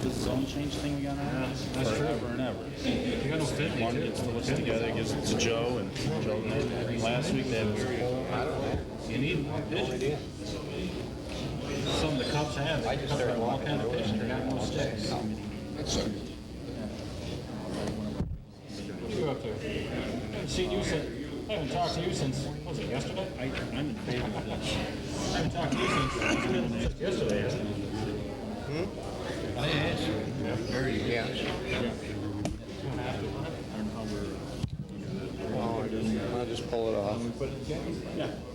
this zone change thing we got on forever and ever. You got no 50 One gets the list together, gives it to Joe, and Joe, last week they had you need more pitching. Some of the Cubs have. They cut from all kind of pitching. They got no sticks. You up there? I haven't seen you since. I haven't talked to you since. What was it, yesterday? I'm in favor of this. I haven't talked to you since yesterday, hasn't it? I asked. I'll just pull it off.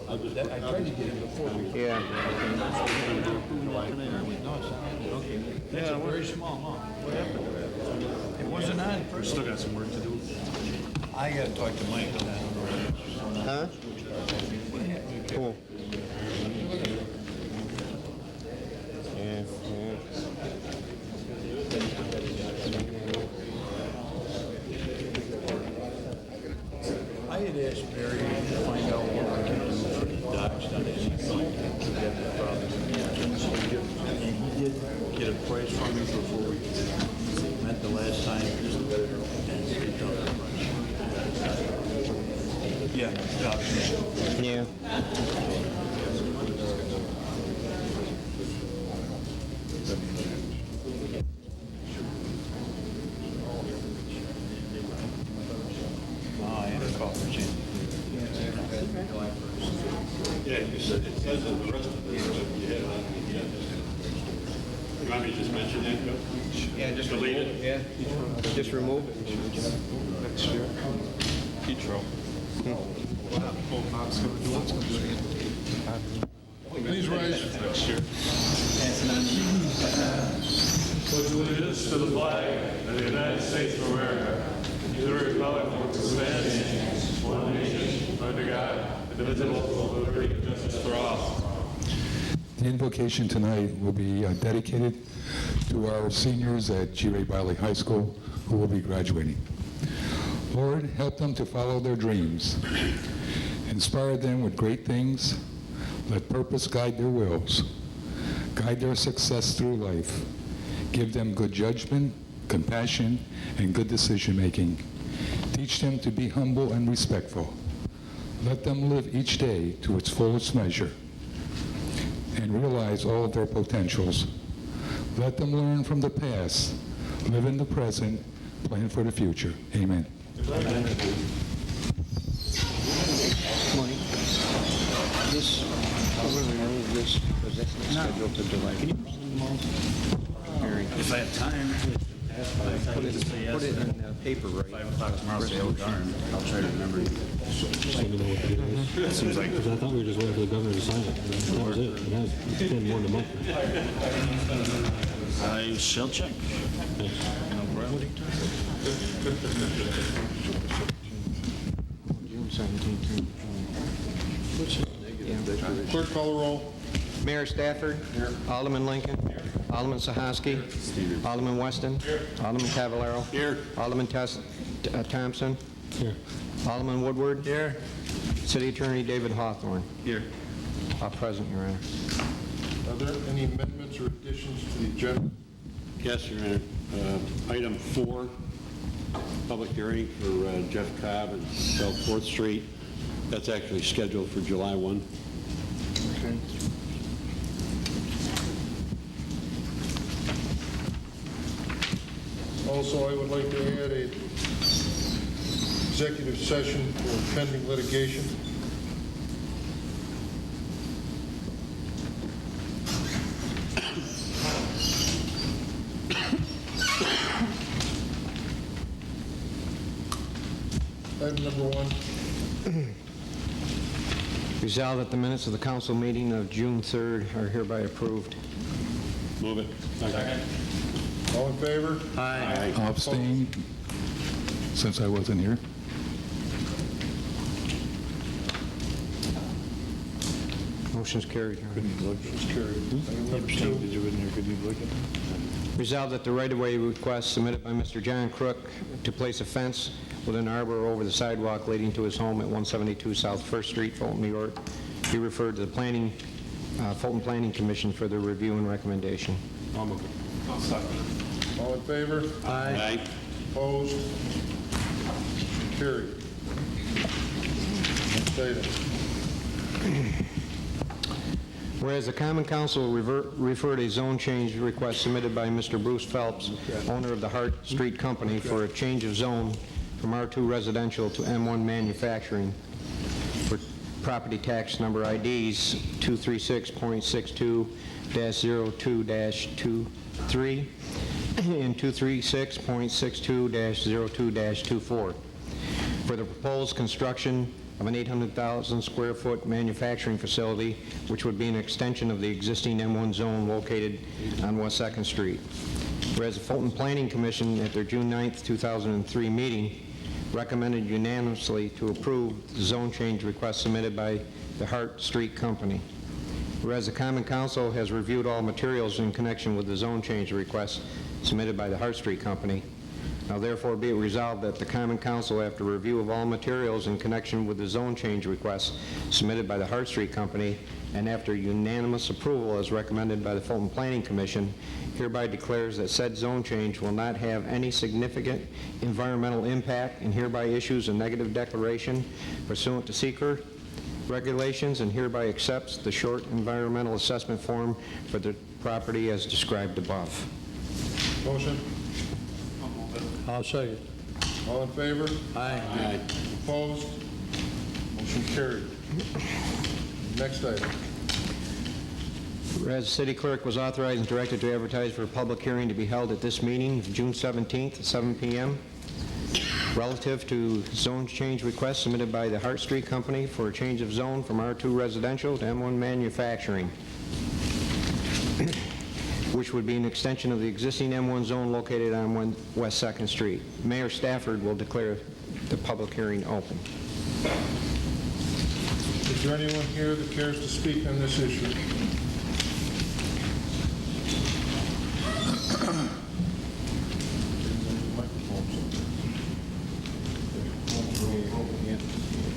I tried to get him before we... Yeah. That's a very small amount. What happened to that? It wasn't on first. Still got some work to do. I got to talk to Mike on that. Huh? Cool. Yeah, I had asked Mary to find out what I can do for the docks down there. And he did get a price from me before we met the last time. And he told me the price. Yeah, docks. yeah. I had a call for Jim. Yeah, you said it says in the rest of this, but you had on the agenda. You want me to just mention that? Yeah, just delete it. Yeah, just remove it. Next year. Petro. Please rise. Next year. Pledge allegiance to the flag of the United States of America, to the republic for which it stands, one nation, under God, indivisible, with liberty and justice for all. The invocation tonight will be dedicated to our seniors at G. Ray Biley High School who will be graduating. Lord, help them to follow their dreams. Inspire them with great things. Let purpose guide their wills. Guide their success through life. Give them good judgment, compassion, and good decision-making. Teach them to be humble and respectful. Let them live each day to its fullest measure and realize all of their potentials. Let them learn from the past, live in the present, plan for the future. Amen. This, I'm going to remove this because that's not scheduled to delay. Can you If I have time, put it in the paper, right? 5 o'clock tomorrow, say, oh darn, I'll try to remember. Let me know what to do. It seems like Because I thought we were just waiting for the governor to sign it. That was it. It has been more than a month. I shall check. No problem. June 17th. Clerk, call the roll. Mayor Stafford. Alderman Lincoln. Alderman Sahaski. Alderman Weston. Alderman Cavallaro. Here. Alderman Thompson. Here. Alderman Woodward. Here. City Attorney David Hawthorne. Here. Present, Your Honor. Are there any amendments or additions to the agenda? Yes, Your Honor. Item 4, public hearing for Jeff Cobb and South 4th Street. That's actually scheduled for July 1. Okay. Also, I would like to add a executive session for pending litigation. Item number 1. Resolved that the minutes of the council meeting of June 3rd are hereby approved. Move it. All in favor? Aye. I'll abstain since I wasn't here. Motion's carried, Your Honor. Motion's carried. Item number 2. Did you in there? Could you look at that? Resolved that the right-of-way request submitted by Mr. John Crook to place a fence with an arbor over the sidewalk leading to his home at 172 South First Street, Fulton, New York, be referred to the Fulton Planning Commission for their review and recommendation. I'll move it. All in favor? Aye. Opposed? Carried. Next item. Whereas the Common Council referred a zone change request submitted by Mr. Bruce Phelps, owner of the Hart Street Company, for a change of zone from R2 residential to M1 manufacturing for property tax number IDs 236.62-02-23 and 236.62-02-24 for the proposed construction of an 800,000 square foot manufacturing facility, which would be an extension of the existing M1 zone located on West 2nd Street. Whereas the Fulton Planning Commission at their June 9th, 2003 meeting recommended unanimously to approve the zone change request submitted by the Hart Street Company. Whereas the Common Council has reviewed all materials in connection with the zone change request submitted by the Hart Street Company, now therefore be it resolved that the Common Council, after review of all materials in connection with the zone change request submitted by the Hart Street Company, and after unanimous approval as recommended by the Fulton Planning Commission, hereby declares that said zone change will not have any significant environmental impact, and hereby issues a negative declaration pursuant to seeker regulations, and hereby accepts the short environmental assessment form for the property as described above. Motion? I'll second. All in favor? Aye. Opposed? Motion carried. Next item. Whereas the city clerk was authorized and directed to advertise for a public hearing to be held at this meeting, June 17th at 7 p.m., relative to zone change request submitted by the Hart Street Company for a change of zone from R2 residential to M1 manufacturing, which would be an extension of the existing M1 zone located on West 2nd Street. Mayor Stafford will declare the public hearing open. Is there anyone here that cares to speak on this issue?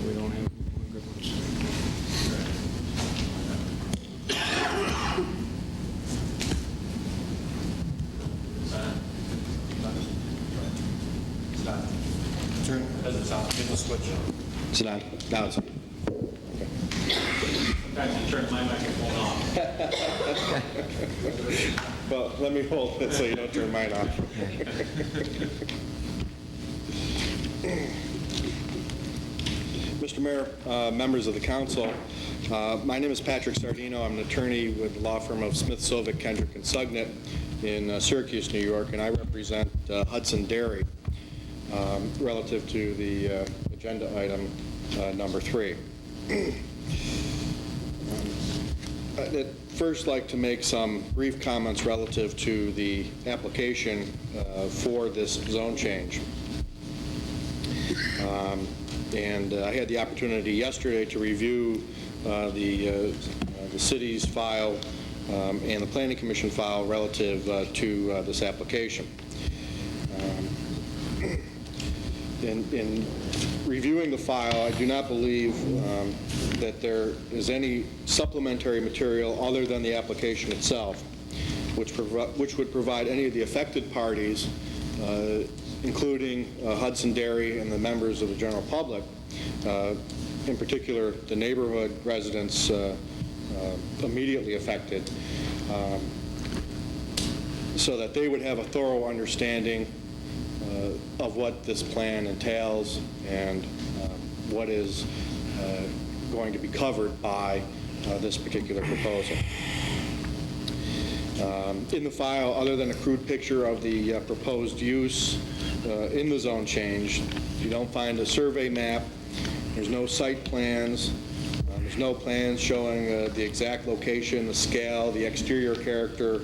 We don't have good ones. It's not. Now it's on. Sometimes you turn my microphone off. Well, let me hold it so you don't turn mine off. Mr. Mayor, members of the council, my name is Patrick Sardino. I'm an attorney with the law firm of Smith, Sovic, Kendrick, and Sugnet in Syracuse, New York, and I represent Hudson Dairy relative to the agenda item number 3. I'd first like to make some brief comments relative to the application for this zone change. And I had the opportunity yesterday to review the city's file and the Planning Commission file relative to this application. In reviewing the file, I do not believe that there is any supplementary material other than the application itself, which would provide any of the affected parties, including Hudson Dairy and the members of the general public, in particular the neighborhood residents immediately affected, so that they would have a thorough understanding of what this plan entails and what is going to be covered by this particular proposal. In the file, other than a crude picture of the proposed use in the zone change, you don't find a survey map. There's no site plans. There's no plans showing the exact location, the scale, the exterior character,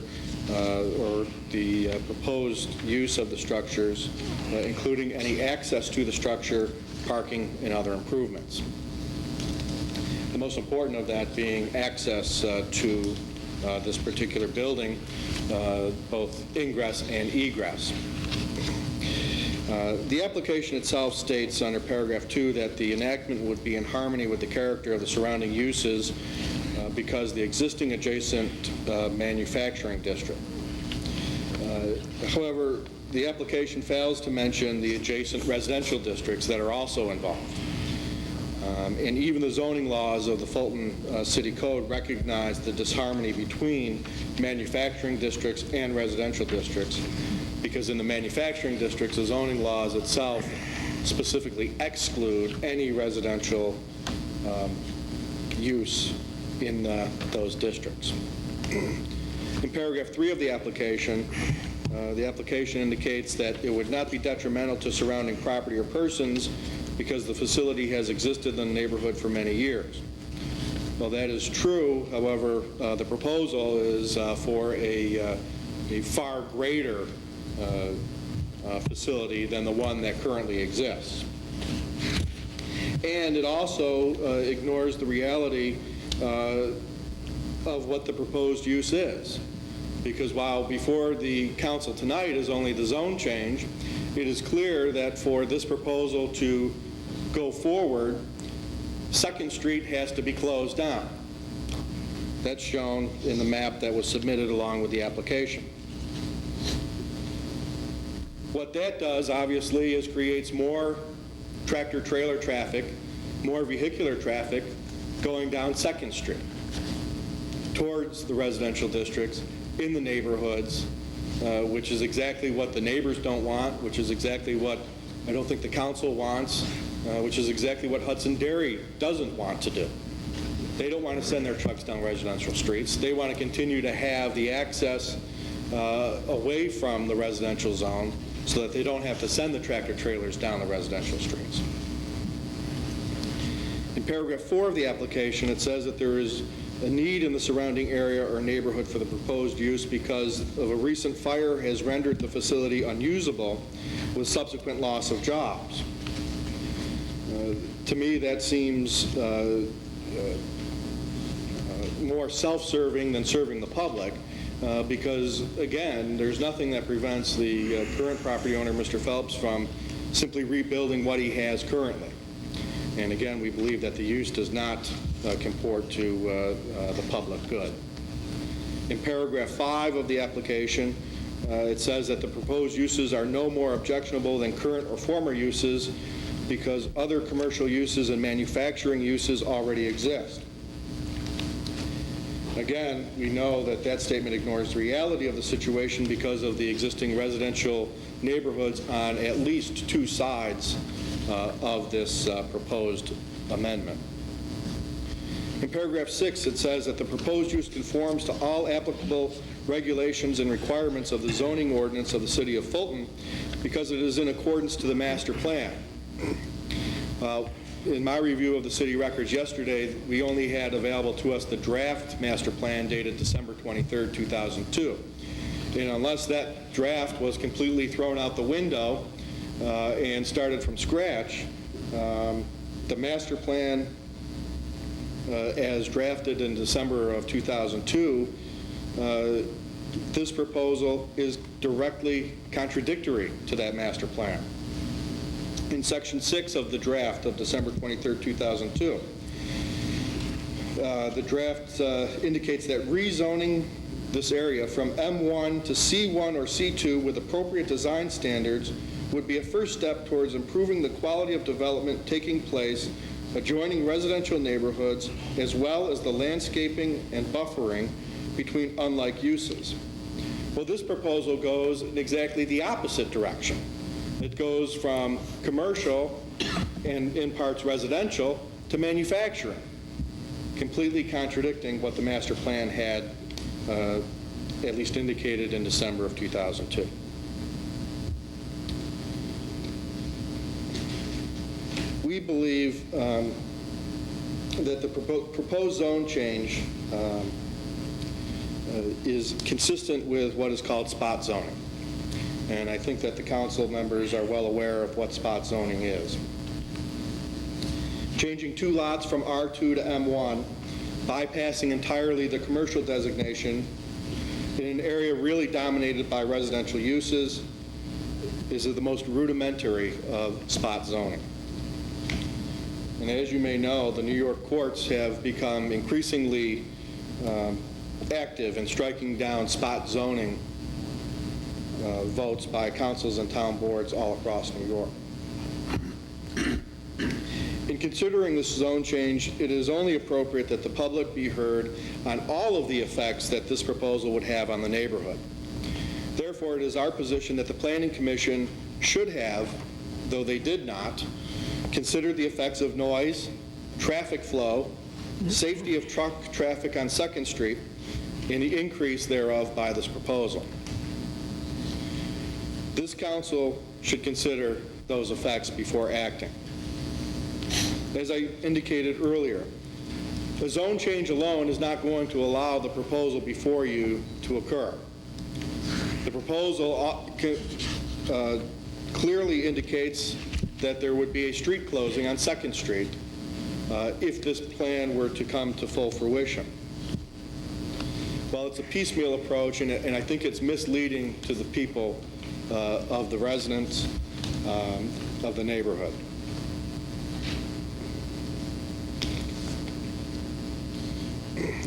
or the proposed use of the structures, including any access to the structure, parking, and other improvements. The most important of that being access to this particular building, both ingress and egress. The application itself states under paragraph 2 that the enactment would be in harmony with the character of the surrounding uses because the existing adjacent manufacturing district. However, the application fails to mention the adjacent residential districts that are also involved. And even the zoning laws of the Fulton City Code recognize the disharmony between manufacturing districts and residential districts, because in the manufacturing districts, the zoning laws itself specifically exclude any residential use in those districts. In paragraph 3 of the application indicates that it would not be detrimental to surrounding property or persons because the facility has existed in the neighborhood for many years. Well, that is true. However, the proposal is for a far greater facility than the one that currently exists. And it also ignores the reality of what the proposed use is. Because while before the council tonight is only the zone change, it is clear that for this proposal to go forward, 2nd Street has to be closed down. That's shown in the map that was submitted along with the application. What that does, obviously, is creates more tractor-trailer traffic, more vehicular traffic going down 2nd Street towards the residential districts in the neighborhoods, which is exactly what the neighbors don't want, which is exactly what I don't think the council wants, which is exactly what Hudson Dairy doesn't want to do. They don't want to send their trucks down residential streets. They want to continue to have the access away from the residential zone so that they don't have to send the tractor trailers down the residential streets. In paragraph 4 of the application, it says that there is a need in the surrounding area or neighborhood for the proposed use because of a recent fire has rendered the facility unusable with subsequent loss of jobs. To me, that seems more self-serving than serving the public because, again, there's nothing that prevents the current property owner, Mr. Phelps, from simply rebuilding what he has currently. And again, we believe that the use does not comport to the public good. In paragraph 5 of the application, it says that the proposed uses are no more objectionable than current or former uses because other commercial uses and manufacturing uses already exist. Again, we know that that statement ignores the reality of the situation because of the existing residential neighborhoods on at least 2 sides of this proposed amendment. In paragraph 6, it says that the proposed use conforms to all applicable regulations and requirements of the zoning ordinance of the City of Fulton because it is in accordance to the master plan. In my review of the city records yesterday, we only had available to us the draft master plan dated December 23rd, 2002. And unless that draft was completely thrown out the window and started from scratch, the master plan as drafted in December of 2002, this proposal is directly contradictory to that master plan. In section 6 of the draft of December 23, 2002, the draft indicates that rezoning this area from M1 to C1 or C2 with appropriate design standards would be a first step towards improving the quality of development taking place adjoining residential neighborhoods, as well as the landscaping and buffering between unlike uses. Well, this proposal goes in exactly the opposite direction. It goes from commercial and in parts residential to manufacturing, completely contradicting what the master plan had at least indicated in December of 2002. We believe that the proposed zone change is consistent with what is called spot zoning. And I think that the council members are well aware of what spot zoning is. Changing 2 lots from R2 to M1, bypassing entirely the commercial designation in an area really dominated by residential uses is the most rudimentary of spot zoning. And as you may know, the New York courts have become increasingly active in striking down spot zoning votes by councils and town boards all across New York. In considering this zone change, it is only appropriate that the public be heard on all of the effects that this proposal would have on the neighborhood. Therefore, it is our position that the Planning Commission should have, though they did not, considered the effects of noise, traffic flow, safety of truck traffic on 2nd Street, and the increase thereof by this proposal. This council should consider those effects before acting. As I indicated earlier, a zone change alone is not going to allow the proposal before you to occur. The proposal clearly indicates that there would be a street closing on 2nd Street if this plan were to come to full fruition. Well, it's a piecemeal approach, and I think it's misleading to the people of the residents of the neighborhood.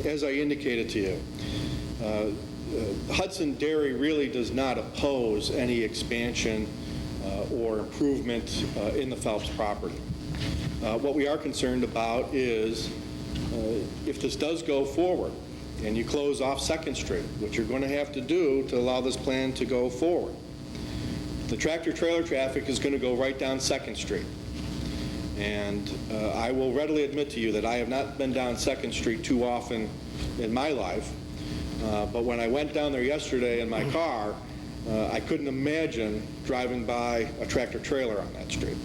As I indicated to you, Hudson Dairy really does not oppose any expansion or improvement in the Phelps property. What we are concerned about is if this does go forward and you close off 2nd Street, which you're going to have to do to allow this plan to go forward, the tractor-trailer traffic is going to go right down 2nd Street. And I will readily admit to you that I have not been down 2nd Street too often in my life, but when I went down there yesterday in my car, I couldn't imagine driving by a tractor-trailer on that street.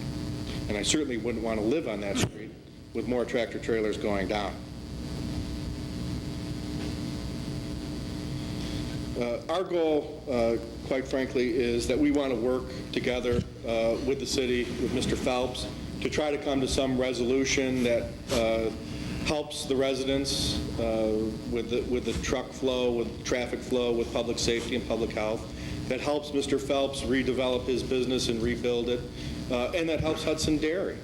And I certainly wouldn't want to live on that street with more tractor-trailers going down. Our goal, quite frankly, is that we want to work together with the city, with Mr. Phelps, to try to come to some resolution that helps the residents with the truck flow, with traffic flow, with public safety and public health, that helps Mr. Phelps redevelop his business and rebuild it, and that helps Hudson Dairy.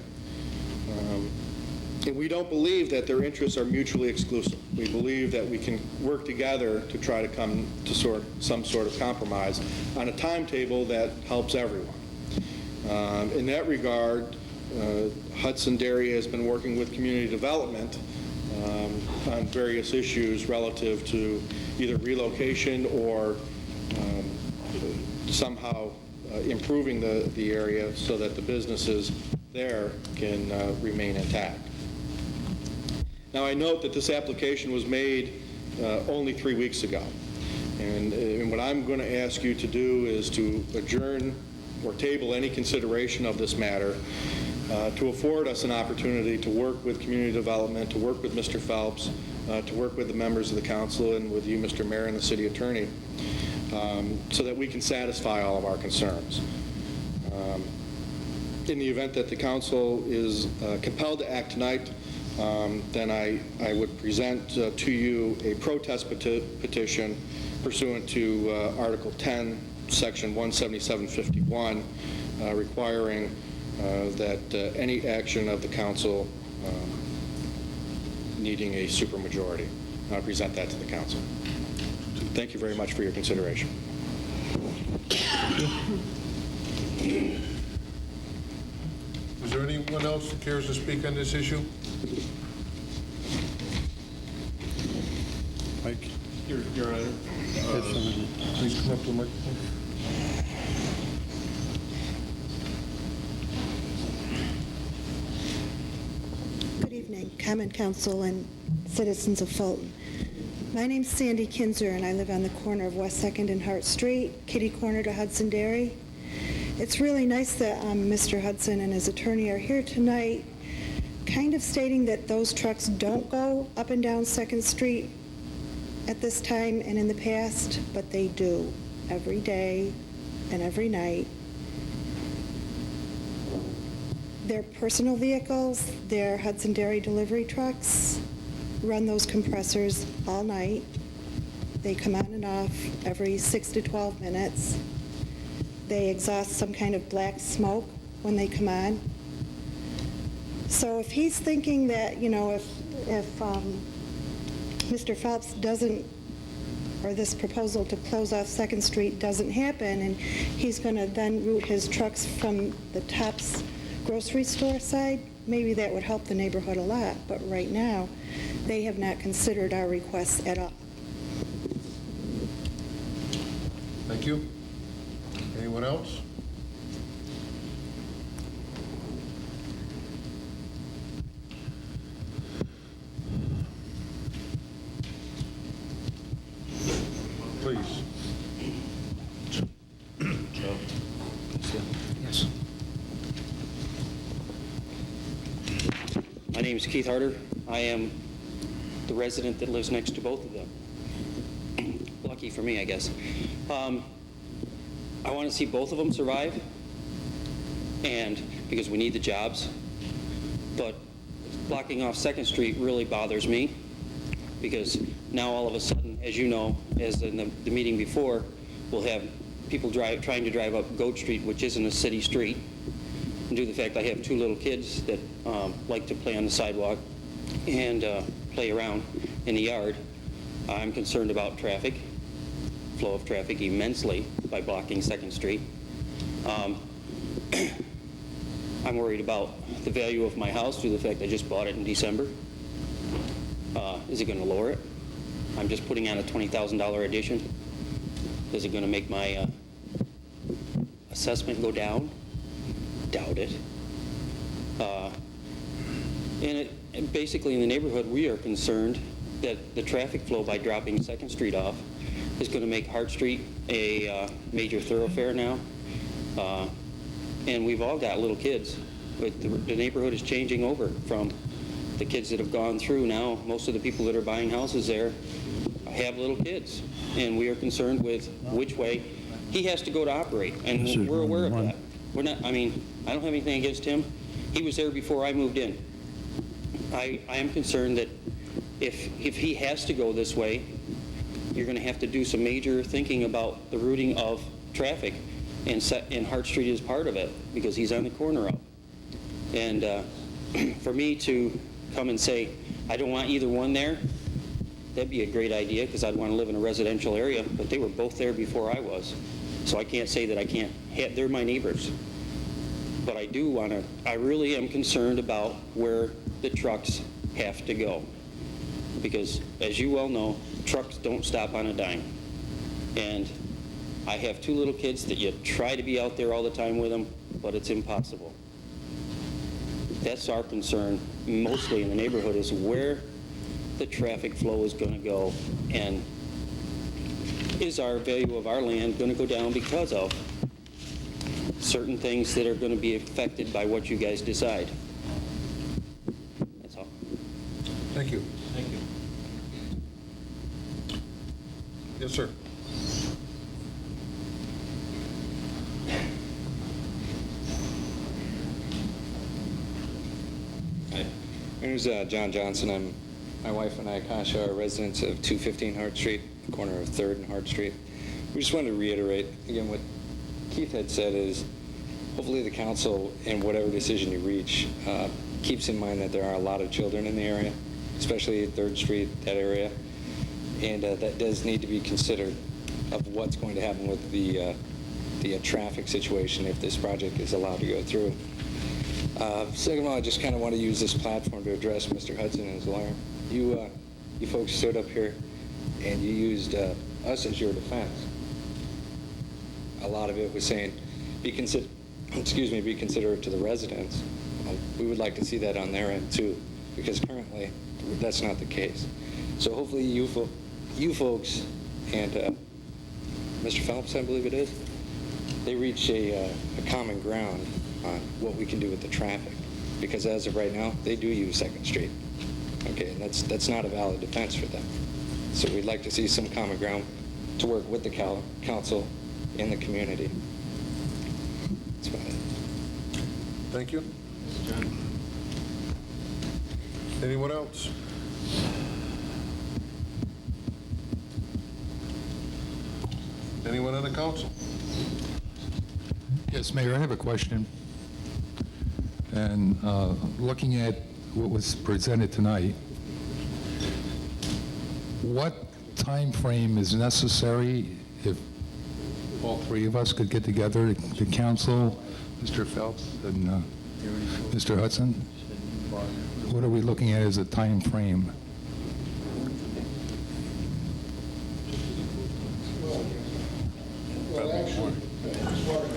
And we don't believe that their interests are mutually exclusive. We believe that we can work together to try to come to some sort of compromise on a timetable that helps everyone. In that regard, Hudson Dairy has been working with community development on various issues relative to either relocation or somehow improving the area so that the businesses there can remain intact. Now, I note that this application was made only 3 weeks ago, and what I'm going to ask you to do is to adjourn or table any consideration of this matter to afford us an opportunity to work with community development, to work with Mr. Phelps, to work with the members of the council and with you, Mr. Mayor, and the city attorney, so that we can satisfy all of our concerns. In the event that the council is compelled to act tonight, then I would present to you a protest petition pursuant to Article 10, Section 17751, requiring that any action of the council needing a supermajority. I'll present that to the council. Thank you very much for your consideration. Is there anyone else who cares to speak on this issue? Mike? Your Honor. Please come up to the microphone. Good evening, Common Council and citizens of Fulton. My name's Sandy Kinzer, and I live on the corner of West 2nd and Hart Street, kitty corner to Hudson Dairy. It's really nice that Mr. Hudson and his attorney are here tonight, kind of stating that those trucks don't go up and down 2nd Street at this time and in the past, but they do every day and every night. Their personal vehicles, their Hudson Dairy delivery trucks, run those compressors all night. They come on and off every 6 to 12 minutes. They exhaust some kind of black smoke when they come on. So if he's thinking that, if Mr. Phelps doesn't or this proposal to close off Second Street doesn't happen, and he's going to then route his trucks from the Tops grocery store side, maybe that would help the neighborhood a lot. But right now, they have not considered our requests at all. Thank you. Anyone else? Please. Joe. Yes. My name is Keith Harder. I am the resident that lives next to both of them. Lucky for me, I guess. I want to see both of them survive, and because we need the jobs. But blocking off 2nd Street really bothers me, because now all of a sudden, as you know, as in the meeting before, we'll have people trying to drive up Goat Street, which isn't a city street. And due to the fact I have 2 little kids that like to play on the sidewalk and play around in the yard, I'm concerned about traffic, flow of traffic immensely by blocking 2nd Street. I'm worried about the value of my house due to the fact I just bought it in December. Is it going to lower it? I'm just putting on a $20,000 addition. Is it going to make my assessment go down? Doubt it. And basically in the neighborhood, we are concerned that the traffic flow by dropping 2nd Street off is going to make Hart Street a major thoroughfare now. And we've all got little kids, but the neighborhood is changing over from the kids that have gone through now. Most of the people that are buying houses there have little kids, and we are concerned with which way he has to go to operate, and we're aware of that. We're not, I mean, I don't have anything against him. He was there before I moved in. I am concerned that if he has to go this way, you're going to have to do some major thinking about the routing of traffic, and Hart Street is part of it because he's on the corner of. And for me to come and say, I don't want either one there, that'd be a great idea because I'd want to live in a residential area, but they were both there before I was. So I can't say that I can't they're my neighbors. But I really am concerned about where the trucks have to go. Because as you well know, trucks don't stop on a dime. And I have 2 little kids that you try to be out there all the time with them, but it's impossible. That's our concern, mostly in the neighborhood, is where the traffic flow is going to go, and is our value of our land going to go down because of certain things that are going to be affected by what you guys decide. That's all. Thank you. Thank you. Yes, sir. Hi. My name is John Johnson. My wife and I, Kasha, are residents of 215 Hart Street, the corner of 3rd and Hart Street. We just wanted to reiterate, again, what Keith had said is, hopefully the council, in whatever decision you reach, keeps in mind that there are a lot of children in the area, especially at 3rd Street, that area, and that does need to be considered of what's going to happen with the traffic situation if this project is allowed to go through. Second of all, I just kind of want to use this platform to address Mr. Hudson and his lawyer. You folks stood up here and you used us as your defense. A lot of it was saying, be considerate to the residents. Well, we would like to see that on their end too, because currently that's not the case. So hopefully you folks and Mr. Phelps, I believe it is, they reach a common ground on what we can do with the traffic, because as of right now, they do use 2nd Street. Okay, and that's not a valid defense for them. So we'd like to see some common ground to work with the council and the community. That's about it. Thank you. Anyone else? Anyone on the council? Yes, Mayor, I have a question. And looking at what was presented tonight, what time frame is necessary if all three of us could get together, the council, Mr. Phelps and Mr. Hudson? What are we looking at as a time frame? Well, actually, as far as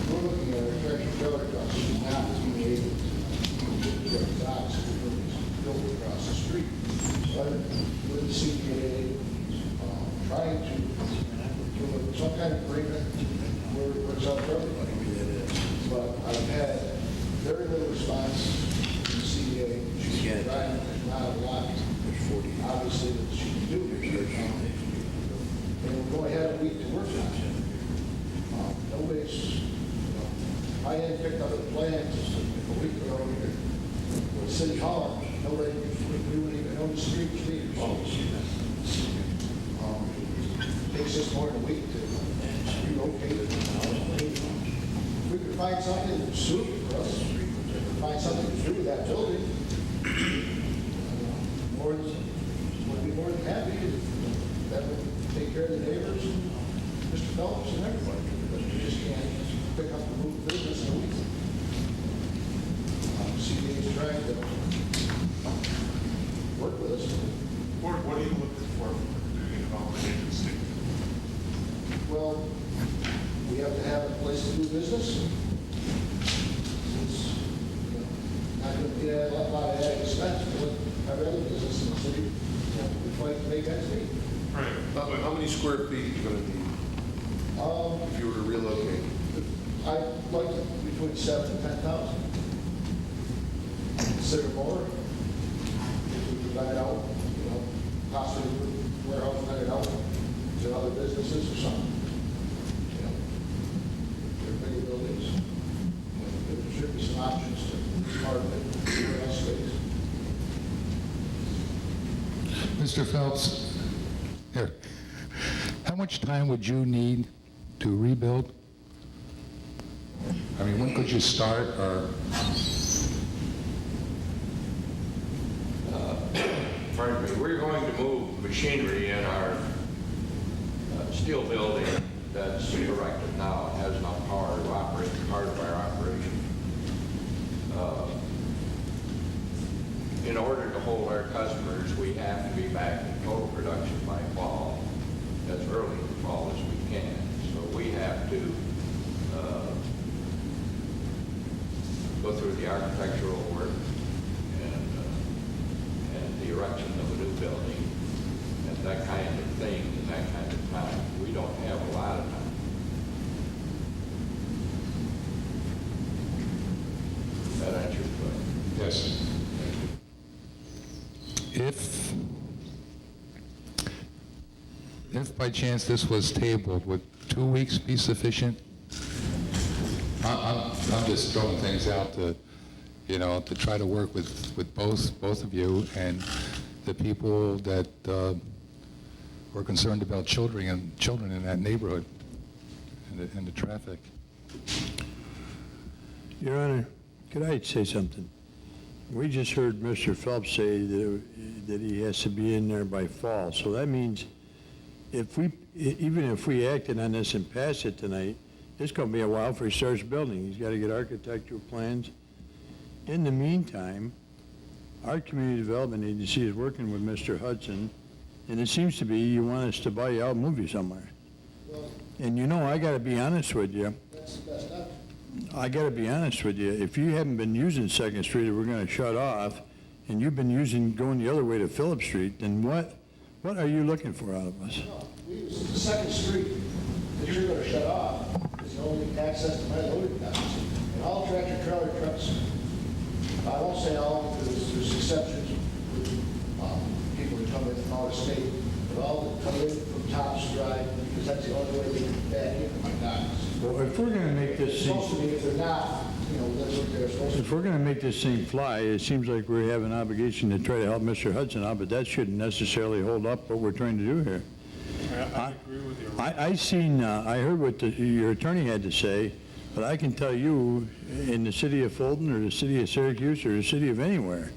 we're looking at a tractor trailer trucks, not being able to get docks, built across the street. But with the CPA, trying to do some kind of agreement where it works out for everybody. But I've had very little response from the CPA. She's trying, not a lot, obviously, that she can do. And we're going to have a week to work on it. Nobody's, I had picked up the plans a week ago here with City Hall. Nobody, we wouldn't even know the street was being closed. Takes us more than a week to relocate it. If we could find something that's suitable for us, find something to do with that building, would be more than happy. That would take care of the neighbors and Mr. Phelps and everybody. But you just can't pick up and move business in a week. CDA's trying to work with us. What are you looking for from the community development agency? Well, we have to have a place to do business. It's not going to be a lot of added expense for every other business in the city. We fight to make ends meet. Right. How many square feet are you going to need if you were to relocate? I'd like to between 7,000 and 10,000. Consider more if we could rent it out, possibly warehouse rent it out to other businesses or something. They're bigger buildings. There should be some options to this part of it, warehouse space. Mr. Phelps, here. How much time would you need to rebuild? I mean, when could you start, or? Pardon me, we're going to move machinery in our steel building that's erected now. It has enough power to operate part of our operation. In order to hold our customers, we have to be back in total production by fall, as early in the fall as we can. So we have to go through the architectural work and the erection of a new building and that kind of thing and that kind of time. We don't have a lot of time. That answers your question? Yes. If by chance this was tabled, would 2 weeks be sufficient? I'm just throwing things out to, to try to work with both of you and the people that were concerned about children in that neighborhood and the traffic. Your Honor, could I say something? We just heard Mr. Phelps say that he has to be in there by fall. So that means even if we acted on this and passed it tonight, it's going to be a while before he starts building. He's got to get architectural plans. In the meantime, our community development agency is working with Mr. Hudson, and it seems to be you want us to buy you out and move you somewhere. And I got to be honest with you. That's the best option. I got to be honest with you. If you haven't been using 2nd Street, or we're going to shut off, and you've been going the other way to Phillip Street, then what are you looking for out of us? No, we use the 2nd Street that you're going to shut off is the only access to my loading docks. And all tractor trailer trucks, I won't say all because there's exceptions with people who come in from out of state, but all that come in from Tops Drive, because that's the only way they can back into my docks. Well, if we're going to make this It's supposed to be, if they're not, that's what they're supposed to If we're going to make this thing fly, it seems like we have an obligation to try to help Mr. Hudson out, but that shouldn't necessarily hold up what we're trying to do here. I agree with you. I heard what your attorney had to say, but I can tell you, in the city of Fulton or the city of Syracuse or the city of anywhere,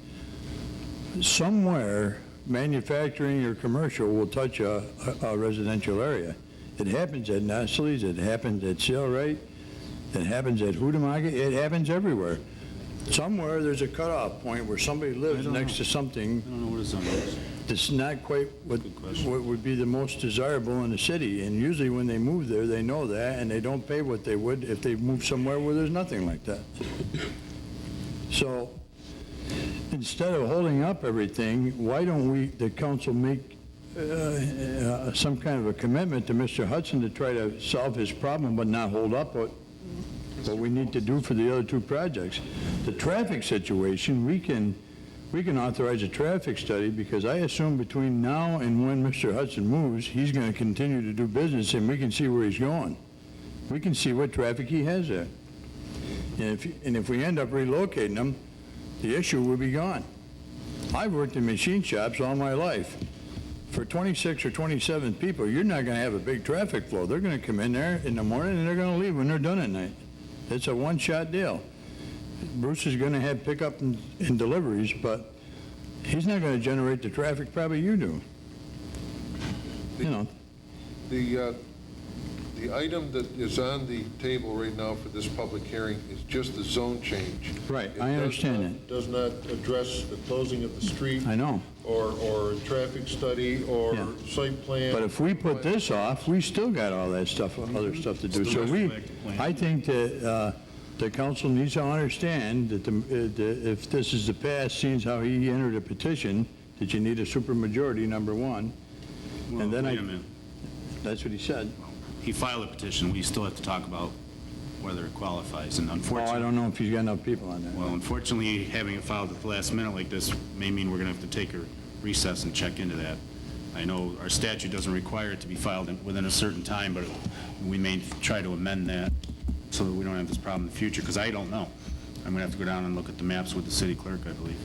somewhere manufacturing or commercial will touch a residential area. It happens at Nestle's, it happens at Sailrite, it happens at Hudemaga, it happens everywhere. Somewhere there's a cutoff point where somebody lives next to something I don't know what it's on this. that's not quite what would be the most desirable in the city. And usually when they move there, they know that, and they don't pay what they would if they moved somewhere where there's nothing like that. So instead of holding up everything, why don't we, the council, make some kind of a commitment to Mr. Hudson to try to solve his problem, but not hold up what we need to do for the other two projects. The traffic situation, we can authorize a traffic study, because I assume between now and when Mr. Hudson moves, he's going to continue to do business, and we can see where he's going. We can see what traffic he has there. And if we end up relocating him, the issue will be gone. I've worked in machine shops all my life. For 26 or 27 people, you're not going to have a big traffic flow. They're going to come in there in the morning, and they're going to leave when they're done at night. It's a one-shot deal. Bruce is going to have pickup and deliveries, but he's not going to generate the traffic probably you do. The item that is on the table right now for this public hearing is just the zone change. Right, I understand that. It does not address the closing of the street. I know. Or traffic study, or Yeah. site plan. But if we put this off, we still got all that stuff, other stuff to do. So I think that the council needs to understand that if this is the past, seeing how he entered a petition, that you need a supermajority, number one. Well, And then wait a minute. That's what he said. He filed a petition. We still have to talk about whether it qualifies, and Well, unfortunately... I don't know if he's got enough people on there. Well, unfortunately, having it filed at the last minute like this may mean we're going to have to take a recess and check into that. I know our statute doesn't require it to be filed within a certain time, but we may try to amend that so that we don't have this problem in the future, because I don't know. I'm going to have to go down and look at the maps with the city clerk, I believe.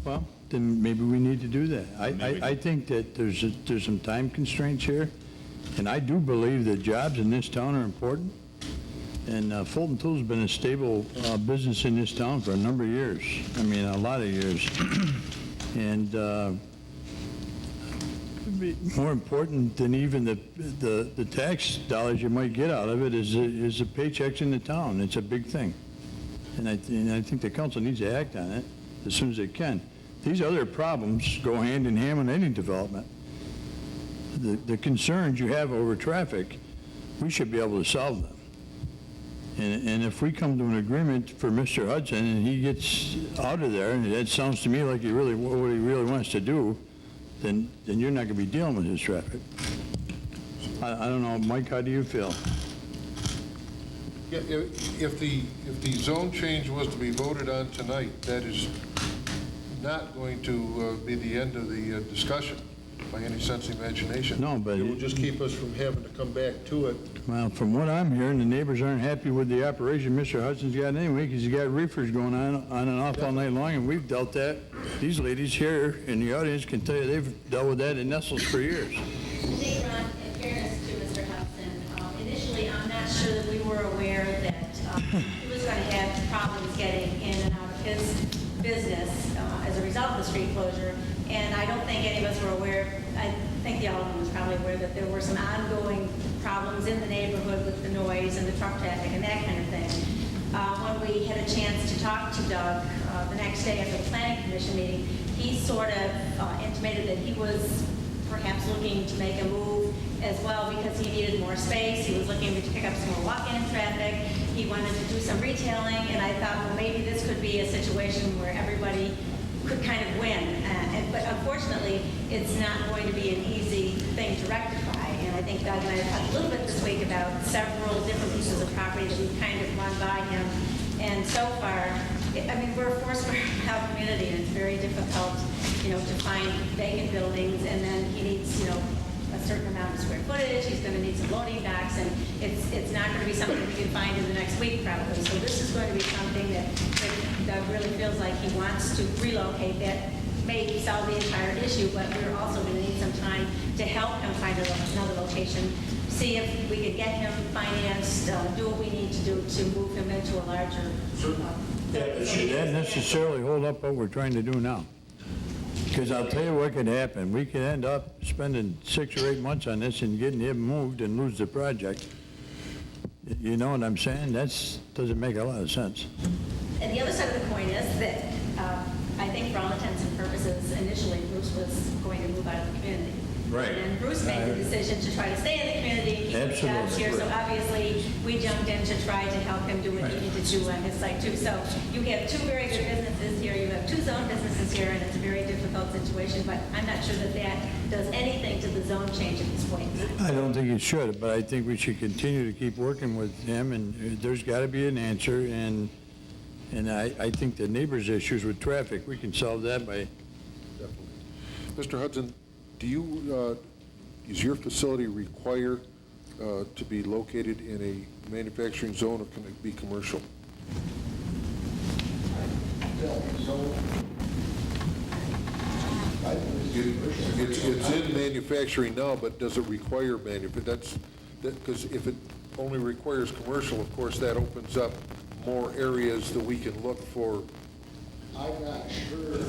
Well, then maybe we need to do that. I think that there's some time constraints here, and I do believe that jobs in this town are important. And Fulton Tool's been a stable business in this town for a number of years. I mean, a lot of years. And more important than even the tax dollars you might get out of it is the paychecks in the town. It's a big thing. And I think the council needs to act on it as soon as it can. These other problems go hand in hand with any development. The concerns you have over traffic, we should be able to solve them. And if we come to an agreement for Mr. Hudson and he gets out of there, and that sounds to me like what he really wants to do, then you're not going to be dealing with his traffic. I don't know, Mike, how do you feel? Yeah, if the zone change was to be voted on tonight, that is not going to be the end of the discussion by any sense of imagination. No, but it will just keep us from having to come back to it. Well, from what I'm hearing, the neighbors aren't happy with the operation Mr. Hudson's got anyway, because he's got reefers going on and off all night long, and we've dealt that. These ladies here in the audience can tell you they've dealt with that in Nestle's for years. Jay, Ron, in fairness to Mr. Hudson, initially I'm not sure that we were aware that he was going to have problems getting in and out of his business as a result of the street closure, and I don't think any of us were aware. I think the Alderman was probably aware that there were some ongoing problems in the neighborhood with the noise and the truck traffic and that kind of thing. When we had a chance to talk to Doug the next day at the Planning Commission meeting, he sort of intimated that he was perhaps looking to make a move as well because he needed more space. He was looking to pick up some more walk-in traffic. He wanted to do some retailing, and I thought, well, maybe this could be a situation where everybody could kind of win. But unfortunately, it's not going to be an easy thing to rectify. And I think Doug and I have talked a little bit this week about several different pieces of property that we've kind of run by him. And so far, I mean, we're a four-square mile community, and it's very difficult, to find vacant buildings. And then he needs, a certain amount of square footage. He's going to need some loading docks, and it's not going to be something we can find in the next week, probably. So this is going to be something that Doug really feels like he wants to relocate. That may solve the entire issue, but we're also going to need some time to help him find another location, see if we could get him financed, do what we need to do to move him into a larger Should that necessarily hold up what we're trying to do now? Because I'll tell you what could happen. We could end up spending 6 or 8 months on this and getting him moved and lose the project. You know what I'm saying? Doesn't make a lot of sense. And the other side of the coin is that I think for all intents and purposes, initially Bruce was going to move out of the community. Right. And Bruce made the decision to try to stay in the community, keep the jobs here. So obviously, we jumped in to try to help him do what he needed to do on his site too. So you have 2 very good businesses here, you have 2 zone businesses here, and it's a very difficult situation, but I'm not sure that that does anything to the zone change at this point. I don't think it should, but I think we should continue to keep working with him, and there's got to be an answer, and I think the neighbors' issues with traffic, we can solve that by... Mr. Hudson, do you, is your facility required to be located in a manufacturing zone, or can it be commercial? It's in manufacturing now, but does it require because if it only requires commercial, of course, that opens up more areas that we can look for. I'm not sure.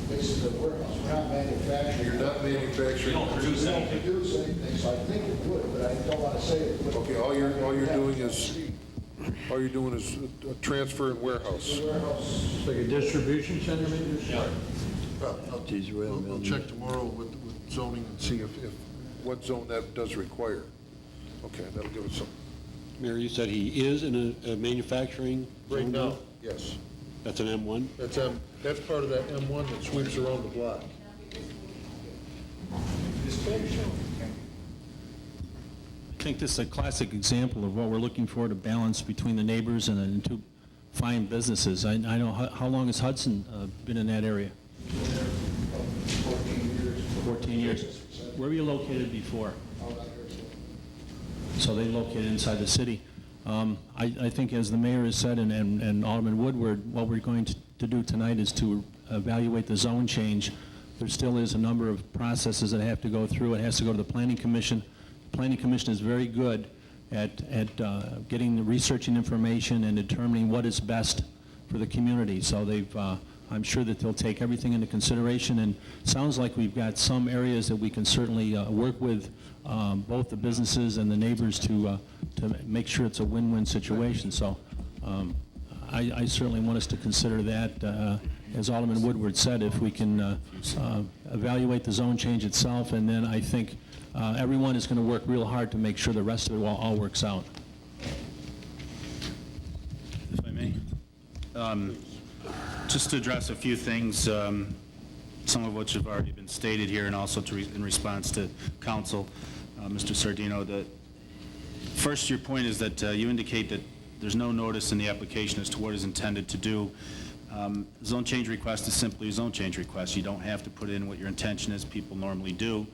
This is a warehouse. We're not manufacturing. You're not manufacturing. We don't produce anything, so I think it would, but I don't want to say it would. Okay, all you're doing is a transfer and warehouse. It's like a distribution center, maybe? Yeah. We'll check tomorrow with zoning and see if what zone that does require. Okay, that'll give us some. Mayor, you said he is in a manufacturing Right zone now, yes. That's an M1? That's part of that M1 that sweeps around the block. I think this is a classic example of what we're looking for, to balance between the neighbors and the 2 fine businesses. I know, how long has Hudson been in that area? 14 years. 14 years. Where were you located before? So they located inside the city. I think, as the mayor has said, and Alderman Woodward, what we're going to do tonight is to evaluate the zone change. There still is a number of processes that have to go through. It has to go to the Planning Commission. The Planning Commission is very good at getting the researching information and determining what is best for the community. So I'm sure that they'll take everything into consideration, and it sounds like we've got some areas that we can certainly work with both the businesses and the neighbors to make sure it's a win-win situation. So I certainly want us to consider that, as Alderman Woodward said, if we can evaluate the zone change itself, and then I think everyone is going to work real hard to make sure the rest of it all works out. If I may. Just to address a few things, some of which have already been stated here, and also in response to council, Mr. Sardino. First, your point is that you indicate that there's no notice in the application as to what is intended to do. Zone change request is simply a zone change request. You don't have to put in what your intention is. People normally do.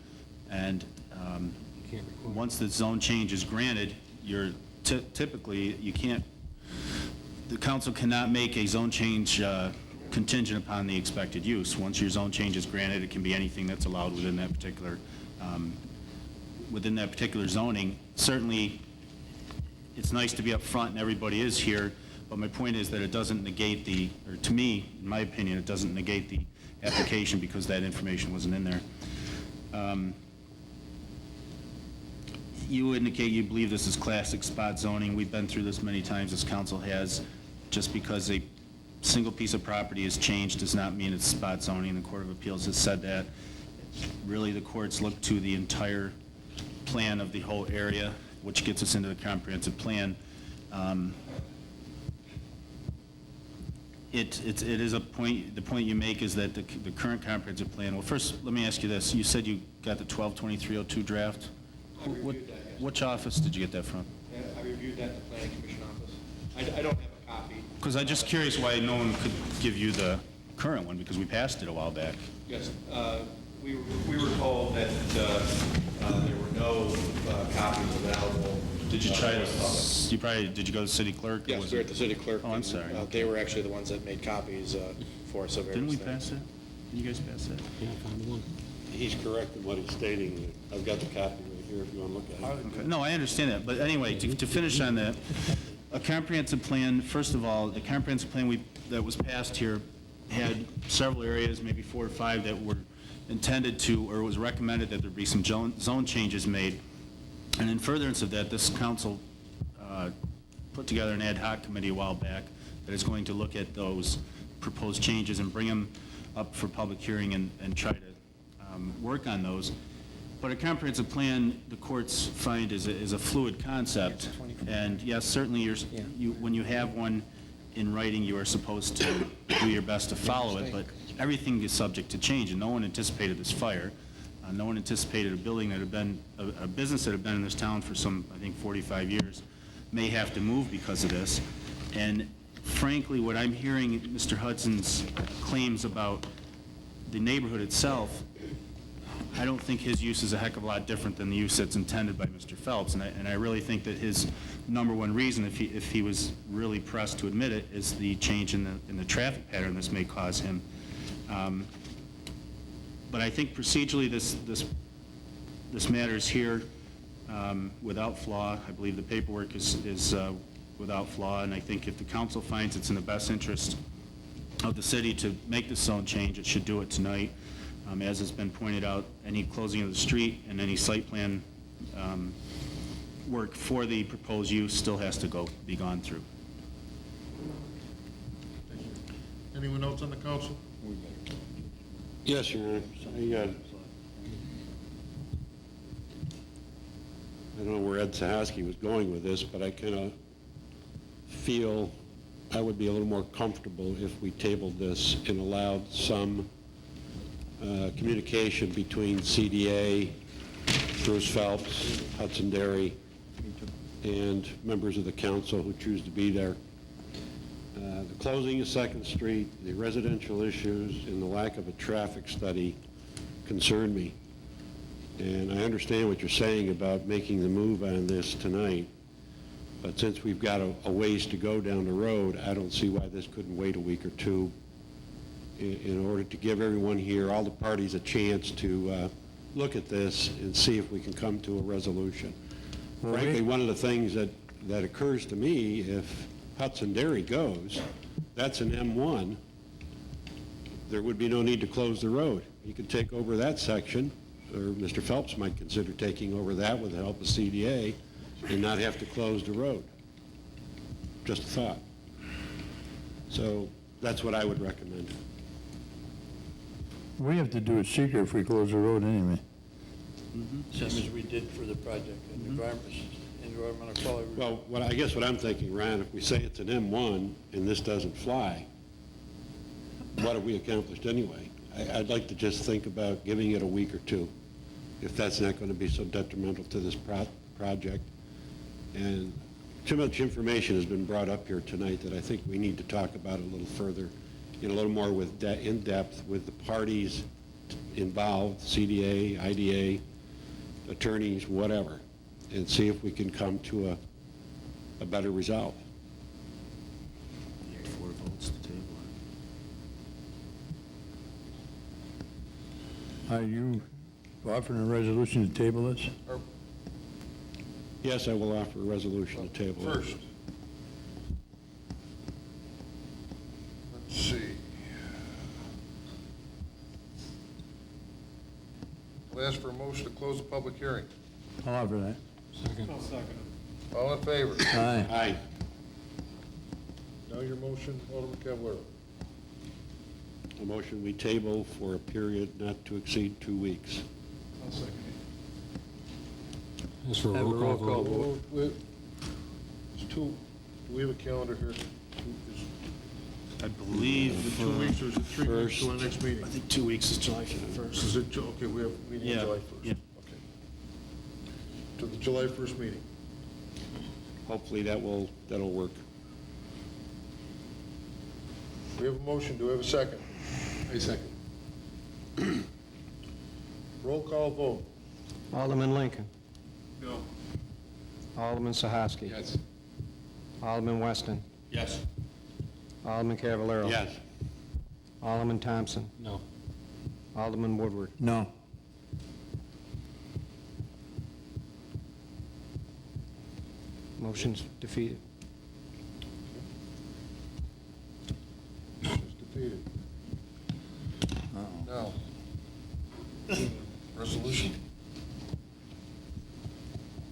And once the zone change is granted, typically you can't, the council cannot make a zone change contingent upon the expected use. Once your zone change is granted, it can be anything that's allowed within that particular zoning. Certainly, it's nice to be up front and everybody is here, but my point is that it doesn't negate or to me, in my opinion, it doesn't negate the application because that information wasn't in there. You indicate you believe this is classic spot zoning. We've been through this many times, this council has. Just because a single piece of property is changed does not mean it's spot zoning. The Court of Appeals has said that. Really, the courts look to the entire plan of the whole area, which gets us into the comprehensive plan. It is a point, the point you make is that the current comprehensive plan, well, first, let me ask you this. You said you got the 122302 draft. Which office did you get that from? I reviewed that at the Planning Commission office. I don't have a copy. Because I'm just curious why no one could give you the current one, because we passed it a while back. Yes, we were told that there were no copies available. Did you try to, did you go to the city clerk? Yes, we were at the city clerk. Oh, I'm sorry. They were actually the ones that made copies for us of everything. Didn't we pass that? Didn't you guys pass that? Yeah, I found one. He's correct in what he's stating. I've got the copy right here if you want to look at it. Okay. No, I understand that, but anyway, to finish on that, A comprehensive plan, first of all, the comprehensive plan that was passed here had several areas, maybe 4 or 5, that were intended to, or was recommended that there be some zone changes made. And in furtherance of that, this council put together an ad hoc committee a while back that is going to look at those proposed changes and bring them up for public hearing and try to work on those. But a comprehensive plan, the courts find, is a fluid concept. And yes, certainly when you have one in writing, you are supposed to do your best to follow it, but everything is subject to change, and no one anticipated this fire. No one anticipated a building that had been, a business that had been in this town for some, I think, 45 years may have to move because of this. And frankly, what I'm hearing Mr. Hudson's claims about the neighborhood itself, I don't think his use is a heck of a lot different than the use that's intended by Mr. Phelps. And I really think that his number one reason, if he was really pressed to admit it, is the change in the traffic pattern this may cause him. But I think procedurally this matter is here without flaw. I believe the paperwork is without flaw, and I think if the council finds it's in the best interest of the city to make this zone change, it should do it tonight. As has been pointed out, any closing of the street and any site plan work for the proposed use still has to be gone through. Anyone else on the council? Yes, Your Honor. I don't know where Ed Sahaski was going with this, but I kind of feel I would be a little more comfortable if we tabled this and allowed some communication between CDA, Bruce Phelps, Hudson Dairy, and members of the council who choose to be there. The closing of 2nd Street, the residential issues, and the lack of a traffic study concern me. And I understand what you're saying about making the move on this tonight, but since we've got a ways to go down the road, I don't see why this couldn't wait a week or two in order to give everyone here, all the parties, a chance to look at this and see if we can come to a resolution. Well, Frankly, one of the things that occurs to me, if Hudson Dairy goes, that's an M1, there would be no need to close the road. You could take over that section, or Mr. Phelps might consider taking over that with the help of CDA and not have to close the road. Just a thought. So that's what I would recommend. We have to do it secret if we close the road anyway. Same as we did for the project, environmental quality. Well, I guess what I'm thinking, Ron, if we say it's an M1 and this doesn't fly, what have we accomplished anyway? I'd like to just think about giving it a week or two, if that's not going to be so detrimental to this project. And too much information has been brought up here tonight that I think we need to talk about a little further, a little more in depth with the parties involved, CDA, IDA, attorneys, whatever, and see if we can come to a better resolve. 4 votes to table. Are you offering a resolution to table this? Yes, I will offer a resolution to table it. First, let's see. I'll ask for a motion to close the public hearing. I'll offer that. All in favor? Aye. Aye. Now your motion, Alderman Cavallaro. A motion we table for a period not to exceed 2 weeks. I'll second As for Have a roll call vote. There's two, do we have a calendar here? I believe Is it 2 weeks or is it 3 weeks to our first- next meeting? I think 2 weeks is July 1st. Is it, okay, we have a meeting Yeah, on July 1st? yeah. Okay. To the July 1st meeting. Hopefully that'll work. We have a motion, do we have a second? A second. Roll call vote. Alderman Lincoln. No. Alderman Sahaski. Yes. Alderman Weston. Yes. Alderman Cavallaro. Yes. Alderman Thompson. No. Alderman Woodward. No. Motion's defeated.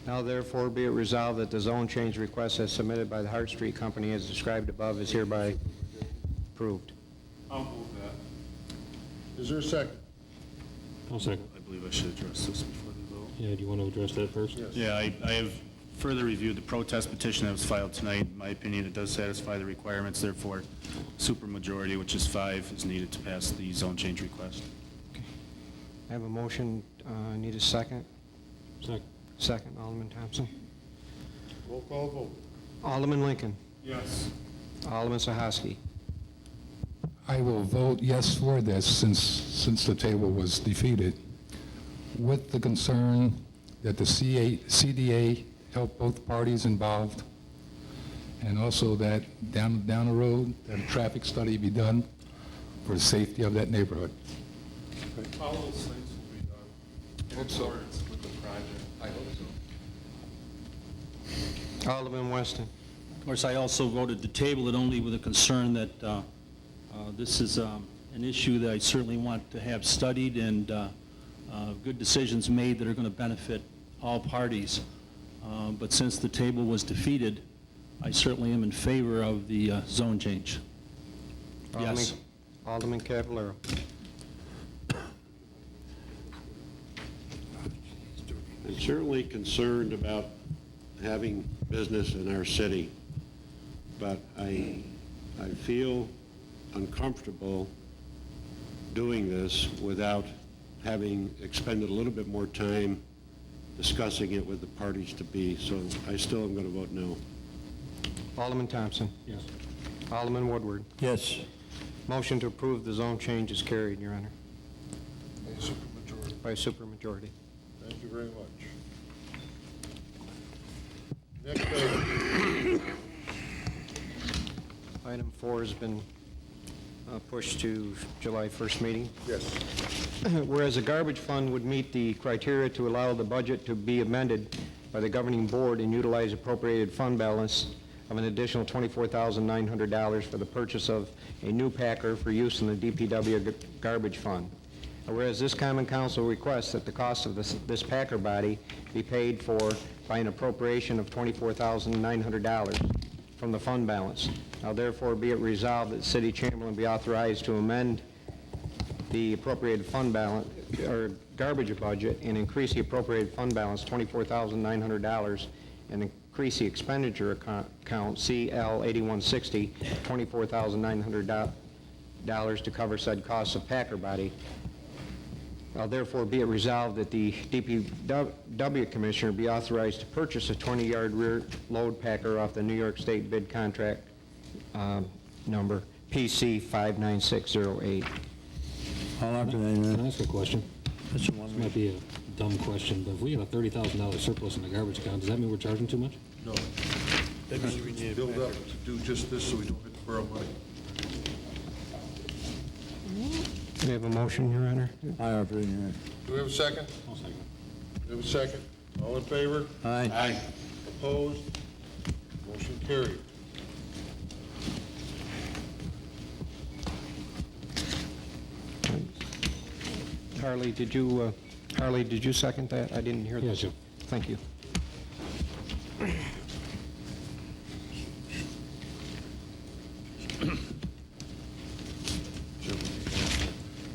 Now therefore be it resolved that the zone change request as submitted by the Hart Street Company as described above is hereby approved. I'll move that. Is there a second? I'll second. I believe I should address this before the vote. Yeah, do you want to address that first? Yes. Yeah, I have further reviewed the protest petition that was filed tonight. In my opinion, it does satisfy the requirements, therefore, supermajority, which is 5, is needed to pass the zone change request. I have a motion, need a second? Second. Second, Alderman Thompson. Roll call vote. Alderman Lincoln. Yes. Alderman Sahaski. I will vote yes for this since the table was defeated, with the concern that the CDA help both parties involved, and also that down the road, that a traffic study be done for the safety of that neighborhood. All those things will be done in accordance with the project. I hope so. Alderman Weston. Of course, I also voted to table it only with a concern that this is an issue that I certainly want to have studied and good decisions made that are going to benefit all parties. But since the table was defeated, I certainly am in favor of the zone change. Yes. Alderman Cavallaro. I'm certainly concerned about having business in our city, but I feel uncomfortable doing this without having expended a little bit more time discussing it with the parties to be, so I still am going to vote no. Alderman Thompson. Yes. Alderman Woodward. Yes. Motion to approve the zone change is carried, Your Honor, A supermajority. by supermajority. Thank you very much. Next item. Item 4 has been pushed to July 1st meeting. Yes. Whereas the garbage fund would meet the criteria to allow the budget to be amended by the governing board and utilize appropriated fund balance of an additional $24,900 for the purchase of a new packer for use in the DPW garbage fund. Whereas this common council requests that the cost of this packer body be paid for by an appropriation of $24,900 from the fund balance. Now therefore be it resolved that the city chamberlain be authorized to amend the appropriated fund balance, or garbage budget, and increase the appropriated fund balance $24,900 and increase the expenditure account CL 8160 $24,900 to cover said costs of packer body. Therefore be it resolved that the DPW commissioner be authorized to purchase a 20-yard rear load packer off the New York State bid contract number PC 59608. How long Can I ask a question? That's the one This might be a dumb question, but if we have a $30,000 surplus in the garbage account, does that mean we're charging too much? No. That means we need to build up to do just this so we don't have to borrow money. We have a motion, Your Honor. I offer it. Do we have a second? I'll second. Do we have a second? All in favor? Aye. Opposed? Motion carried. Harley, did you second that? I didn't hear that. Yes, sir. Thank you.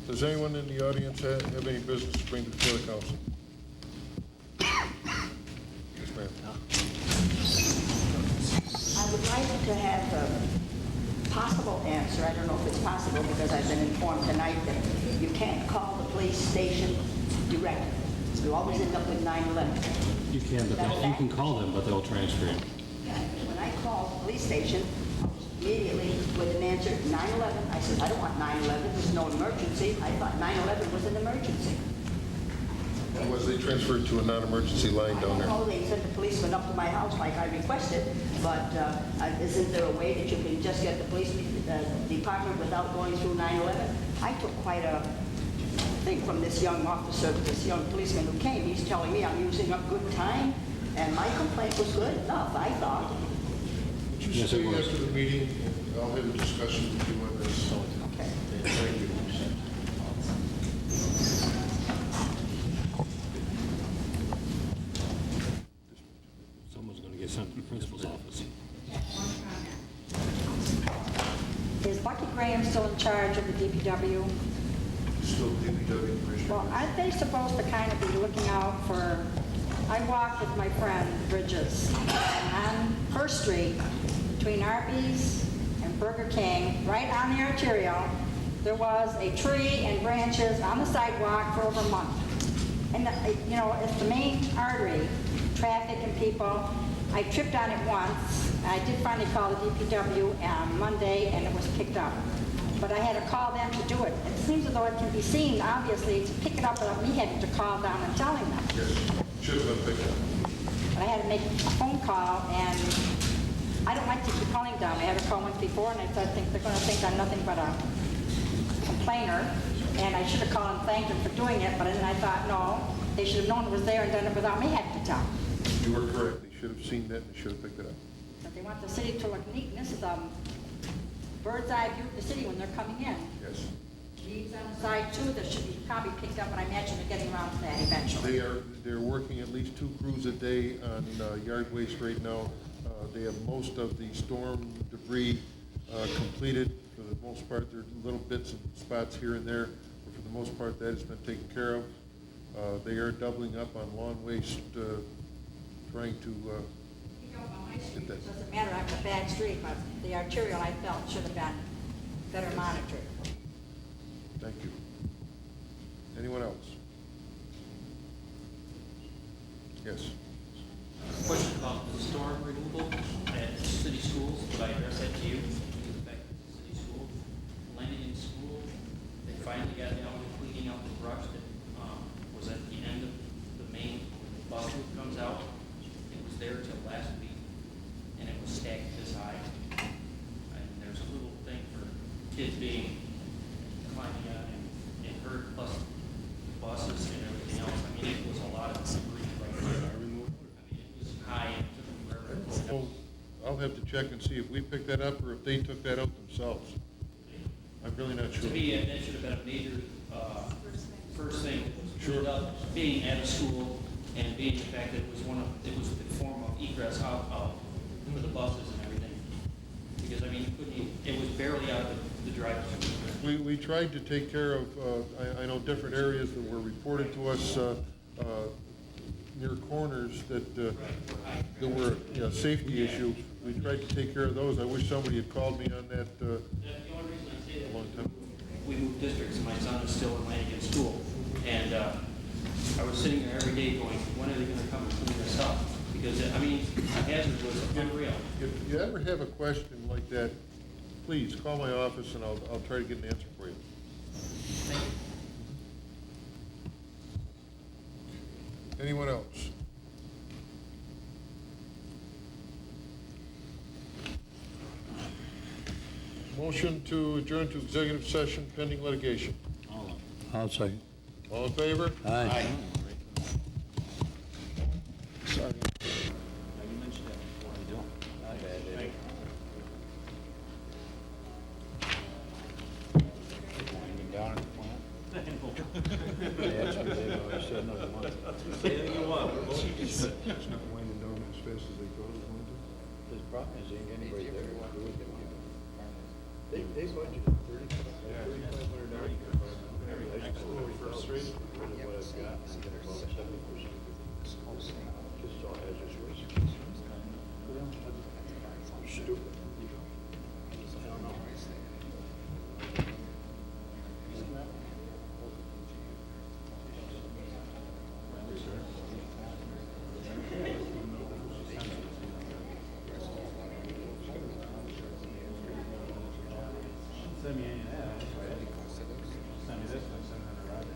Does anyone in the audience have any business to bring before the council? Yes, ma'am. I would like to have a possible answer. I don't know if it's possible because I've been informed tonight that you can't call the police station directly. You always end up with 911. You can, but you can call them, but they'll transfer you. When I called the police station, immediately with an answer, 911. I said, I don't want 911. There's no emergency. I thought 911 was an emergency. Was they transferred to a non-emergency line down there? Oh, they sent the policeman up to my house like I requested, but isn't there a way that you can just get the police department without going through 911? I took quite a thing from this young officer, this young policeman who came. He's telling me I'm using up good time, and my complaint was good enough, I thought. Would you stay after the meeting, and I'll have a discussion with you on this? Okay. Thank you. sent to the principal's office. Is Bucky Graham still in charge of the DPW? Still DPW Commissioner. Well, aren't they supposed to kind of be looking out for, I walked with my friend Bridges, and on First Street, between Arby's and Burger King, right on the arterial, there was a tree and branches on the sidewalk for over a month. And, you know, it's the main artery, traffic and people. I tripped on it once. I did finally call the DPW on Monday, and it was picked up. But I had to call them to do it. It seems as though it can be seen, obviously, to pick it up without me having to call down and telling them. Yes, should have been picked up. But I had to make a phone call, and I don't like to keep calling down. I had to call once before, and I think they're going to think I'm nothing but a complainer. And I should have called and thanked them for doing it, but then I thought, no, they should have known it was there and done it without me having to tell. You were correct. They should have seen that and they should have picked it up. But they want the city to look neat, and this is a bird's eye view of the city when they're coming in. Yes. Leaves on the side too, that should be probably picked up, but I imagine they're getting around to that eventually. They're working at least 2 crews a day on yard waste right now. They have most of the storm debris completed. For the most part, there are little bits and spots here and there, but for the most part, that has been taken care of. They are doubling up on lawn waste, trying to get that. It doesn't matter, I'm a bad street, but the arterial I felt should have been better monitored. Thank you. Anyone else? Yes. Question about the storm removal at city schools. Would I address that to you? Back to city schools. Lanyon School, they finally got down to cleaning out the brush that was at the end of the main bus route comes out. It was there till last week, and it was stacked this high. And there's a little thing for kids being climbing on and hurt, plus buses and everything else. I mean, it was a lot of debris right there. I mean, it was high and it took them forever. Well, I'll have to check and see if we picked that up or if they took that out themselves. I'm really not sure. To me, that should have been a major first thing. Sure. Being at a school and being the fact that it was the form of egress out into the buses and everything. Because I mean, it was barely out of the driveway. We tried to take care of, I know different areas that were reported to us near corners that there were, you know, safety issues. We tried to take care of those. I wish somebody had called me on that The only reason I say that a long time. We moved districts, and my son is still in Lanigan School. And I was sitting there every day going, when are they going to come and clean this up? Because, I mean, the hazard was unreal. If you ever have a question like that, please call my office and I'll try to get an answer for you. Thank you. Anyone else? Motion to adjourn to executive session pending litigation. I'll second. All in favor? Aye. Sorry. You mentioned that before. I don't. Down at the plant? They asked me, they always said another month. Anything you want. It's not winding down as fast as they thought it was going to. The problem is, they ain't anybody there. They budgeted $3,500. First Street? Just all hazardous waste. Stupid. I don't know. Send me any of that. Send me this one, send it to Roger.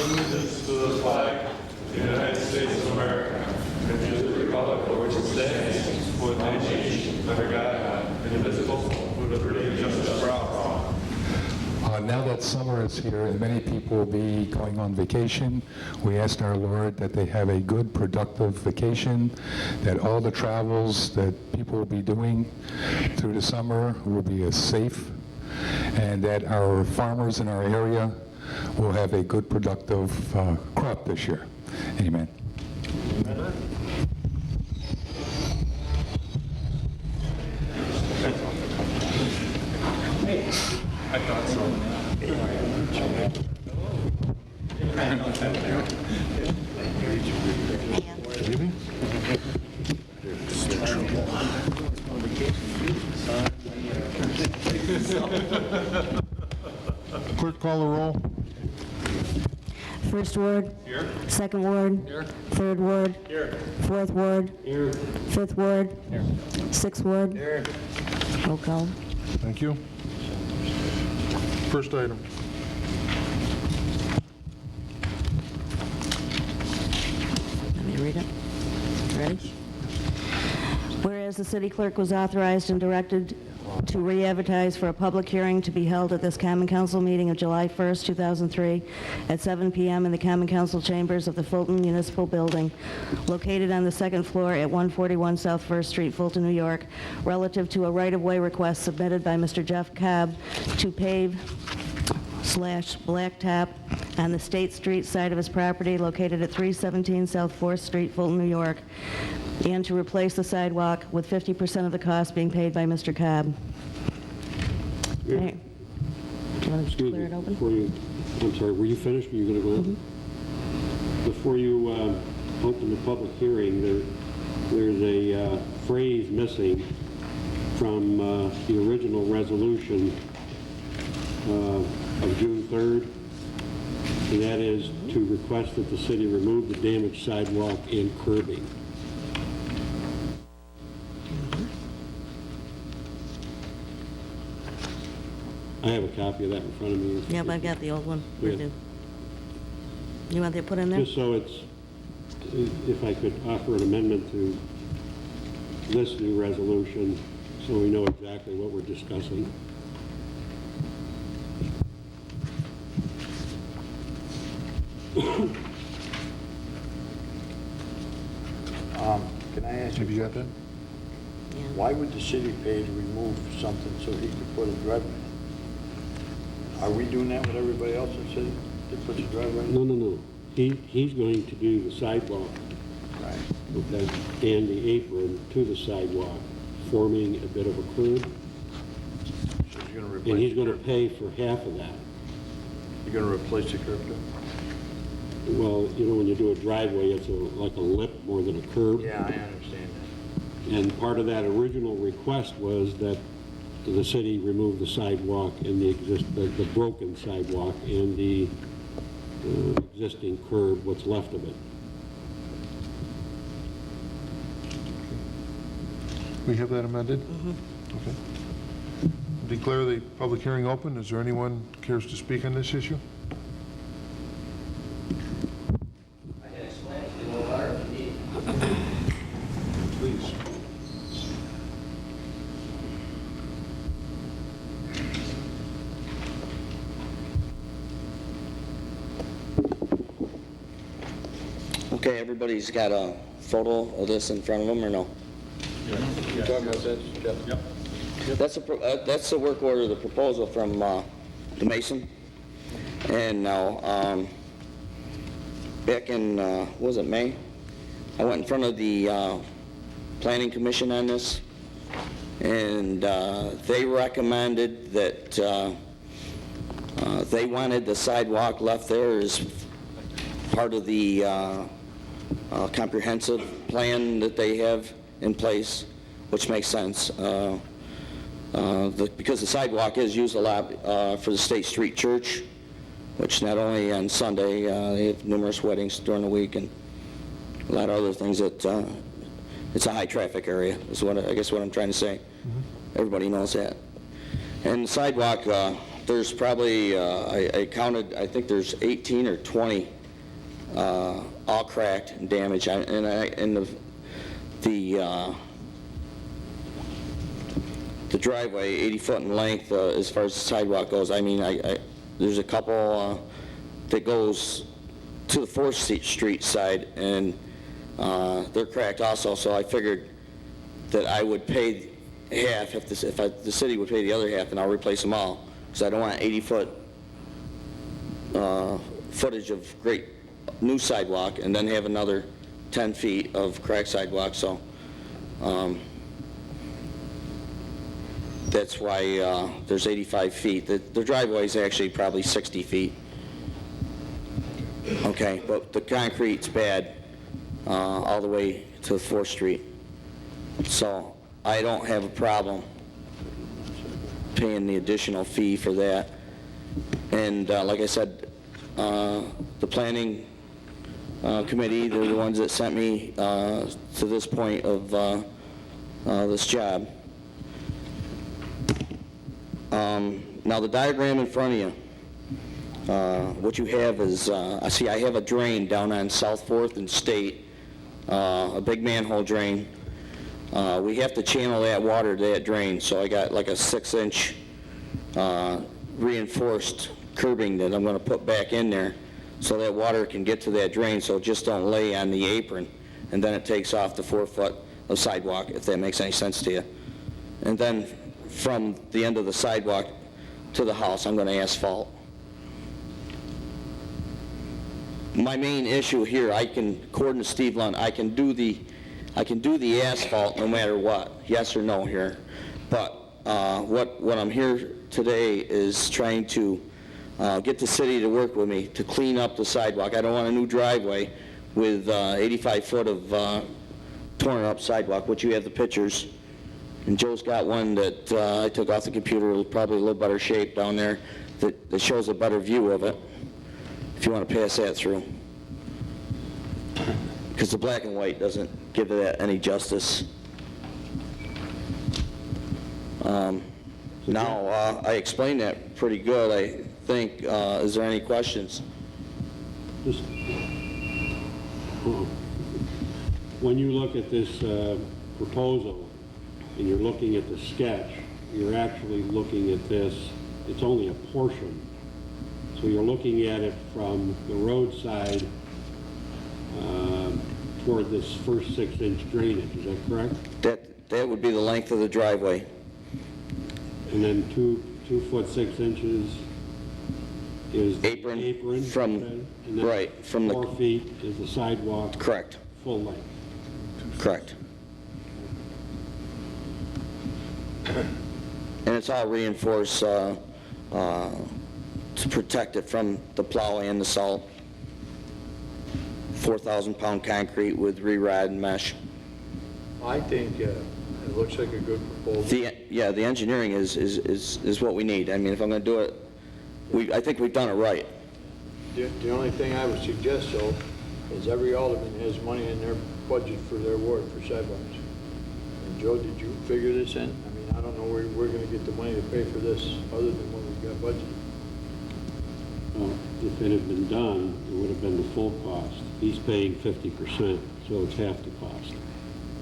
allegiance to the flag of the United States of America and to the republic for which it stands, one nation, under God, indivisible, with liberty and justice for all. Now that summer is here and many people will be going on vacation, we ask our Lord that they have a good, productive vacation, that all the travels that people will be doing through the summer will be as safe, and that our farmers in our area will have a good, productive crop this year. Amen. Amen. I thought so. Clerk, call the roll. First ward. Here. Second ward. Here. Third ward. Here. Fourth ward. Here. Fifth ward. Here. Sixth ward. Here. Roll call. Thank you. First item. Let me read it. Ready? Whereas the city clerk was authorized and directed to re-advertise for a public hearing to be held at this Common Council meeting of July 1st, 2003, at 7 p.m. in the Common Council chambers of the Fulton Municipal Building, located on the second floor at 141 South First Street, Fulton, New York, relative to a right-of-way request submitted by Mr. Jeff Cobb to pave/blacktop on the State Street side of his property located at 317 South 4th Street, Fulton, New York, and to replace the sidewalk with 50% of the cost being paid by Mr. Cobb. Okay. Do you want to Excuse clear me, it open? before you, I'm sorry, were you finished? Were you going to go on? Before you open the public hearing, there's a phrase missing from the original resolution of June 3rd, and that is to request that the city remove the damaged sidewalk and curbing. I have a copy of that in front of me. Yep, I've got the old one. We're Yeah. due. You want that put in there? Just so it's, if I could offer an amendment to this new resolution, so we know exactly what we're discussing. Can I ask Have you, you got that? why would the city pay to remove something so he could put a driveway? Are we doing that with everybody else in the city? They put the driveway in? No. He's going to do the sidewalk. Right. Okay, and the apron to the sidewalk, forming a bit of a curb. So he's gonna replace And he's the going to curb. pay for half of that. You're gonna replace the curb too? Well, you know, when you do a driveway, it's like a lip more than a curb. Yeah, I understand that. And part of that original request was that the city remove the sidewalk and the broken sidewalk and the existing curb, what's left of it. We have that amended? Okay. Declare the public hearing open. Is there anyone who cares to speak on this issue? Please. Okay, everybody's got a photo of this in front of them, or no? You talking about this? Yep. That's the work order, the proposal from the Mason. And now, back in, was it May? I went in front of the Planning Commission on this, and they recommended that they wanted the sidewalk left there as part of the comprehensive plan that they have in place, which makes sense. Because the sidewalk is used a lot for the State Street Church, which not only on Sunday, they have numerous weddings during the week and a lot of other things that, it's a high traffic area, is what I guess what I'm trying to say. Everybody knows that. And the sidewalk, there's probably, I counted, I think there's 18 or 20 all cracked and damaged. And the driveway, 80 foot in length, as far as the sidewalk goes, I mean, there's a couple that goes to the 4th Street side, and they're cracked also, so I figured that I would pay half if the city would pay the other half, and I'll replace them all, because I don't want 80-foot footage of great new sidewalk and then have another 10 feet of cracked sidewalk, so that's why there's 85 feet. The driveway is actually probably 60 feet. Okay, but the concrete's bad all the way to 4th Street. So I don't have a problem paying the additional fee for that. And like I said, the planning committee, they're the ones that sent me to this point of this job. Now the diagram in front of you, what you have is, I have a drain down on South 4th and State, a big manhole drain. We have to channel that water to that drain, so I got like a 6-inch reinforced curbing that I'm going to put back in there so that water can get to that drain, so it just don't lay on the apron, and then it takes off the 4 foot of sidewalk, if that makes any sense to you. And then from the end of the sidewalk to the house, I'm going to asphalt. My main issue here, according to Steve Lund, I can do the asphalt no matter what, yes or no here. But what I'm here today is trying to get the city to work with me to clean up the sidewalk. I don't want a new driveway with 85 foot of torn up sidewalk, which you have the pictures. And Joe's got one that I took off the computer, probably a little better shape down there, that shows a better view of it, if you want to pass that through. Because the black and white doesn't give that any justice. Now, I explained that pretty good, I think. Is there any questions? Just, when you look at this proposal and you're looking at the sketch, you're actually looking at this, it's only a portion. So you're looking at it from the roadside toward this first 6-inch drainage, is that correct? That would be the length of the driveway. And then 2 foot 6 inches is the apron from, and then right, from 4 feet is the sidewalk. Correct. Full length. Correct. And it's all reinforced to protect it from the plow and the salt. 4,000-pound concrete with re-rod and mesh. I think it looks like a good proposal. The engineering is what we need. I mean, if I'm going to do it, I think we've done it right. The only thing I would suggest, though, is every alderman has money in their budget for their ward for sidewalks. And Joe, did you figure this in? I mean, I don't know where we're going to get the money to pay for this other than what we've got budgeted. Well, if it had been done, it would have been the full cost. He's paying 50%, so it's half the cost.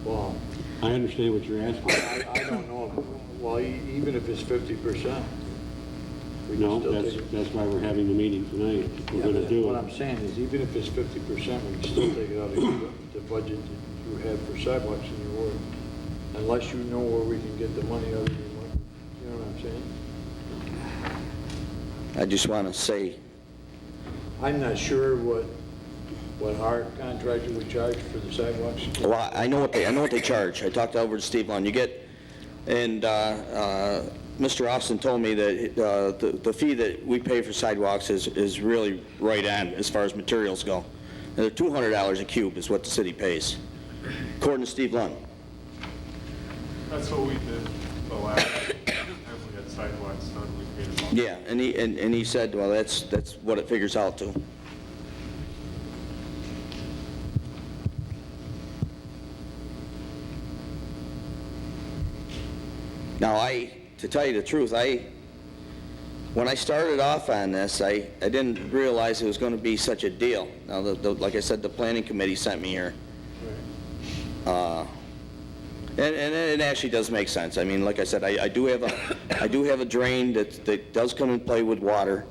Well, I understand what you're asking. I don't know. Well, even if it's 50%. No, that's why we're having the meeting tonight. We're going to do it. What I'm saying is, even if it's 50%, we can still take it out of the budget that you have for sidewalks in your ward. Unless you know where we can get the money other than what, you know what I'm saying? I just want to say, I'm not sure what our contractor would charge for the sidewalks. well, I know what they charge. I talked over to Steve Lund. You get, and Mr. Austin told me that the fee that we pay for sidewalks is really right on as far as materials go. And they're $200 a cube is what the city pays, according to Steve Lund. That's what we did the last time we had sidewalks done, we paid them. Yeah, and he said, well, that's what it figures out to. Now, to tell you the truth, When I started off on this, I didn't realize it was going to be such a deal. Now, like I said, the planning committee sent me here. And it actually does make sense. I mean, like I said, I do have a drain that does come and play with water.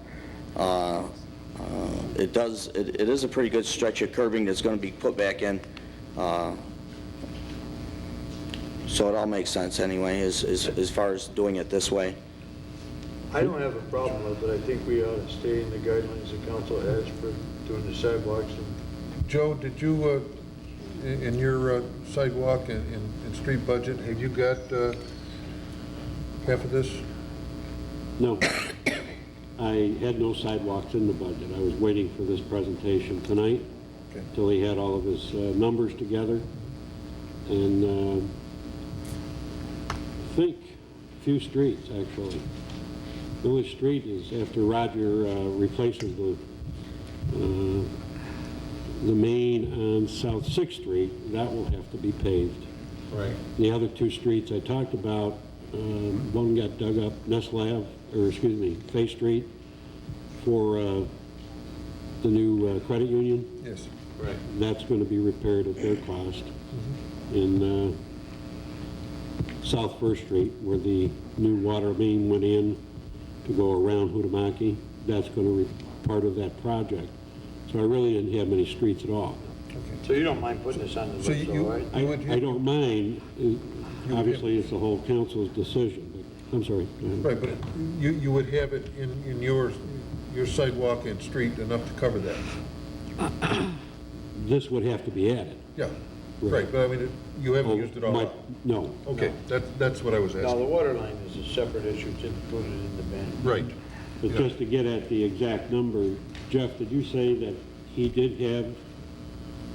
It is a pretty good stretch of curbing that's going to be put back in. So it all makes sense anyway, as far as doing it this way. I don't have a problem with it. I think we ought to stay in the guidelines the council has for doing the sidewalks. Joe, did you, in your sidewalk and street budget, have you got half of this? No. I had no sidewalks in the budget. I was waiting for this presentation tonight until he had all of his numbers together. And I think a few streets, actually. Village Street is after Roger replaces the main on South 6th Street, that will have to be paved. Right. The other two streets I talked about, one got dug up, Faye Street for the new credit union. Yes. Right. That's going to be repaired at their cost. In South 1st Street, where the new water main went in to go around Hootamaki, that's going to be part of that project. So I really didn't have many streets at all. So you don't mind putting this on the list, though, right? I don't mind. Obviously, it's the whole council's decision. But I'm sorry. Go ahead. Right, but you would have it in your sidewalk and street enough to cover that? This would have to be added. Yeah, right, but I mean, you haven't used it all up? No. Okay, that's what I was Now, asking. the water line is a separate issue. It's included in the ban. Right. But just to get at the exact number, Jeff, did you say that he did have,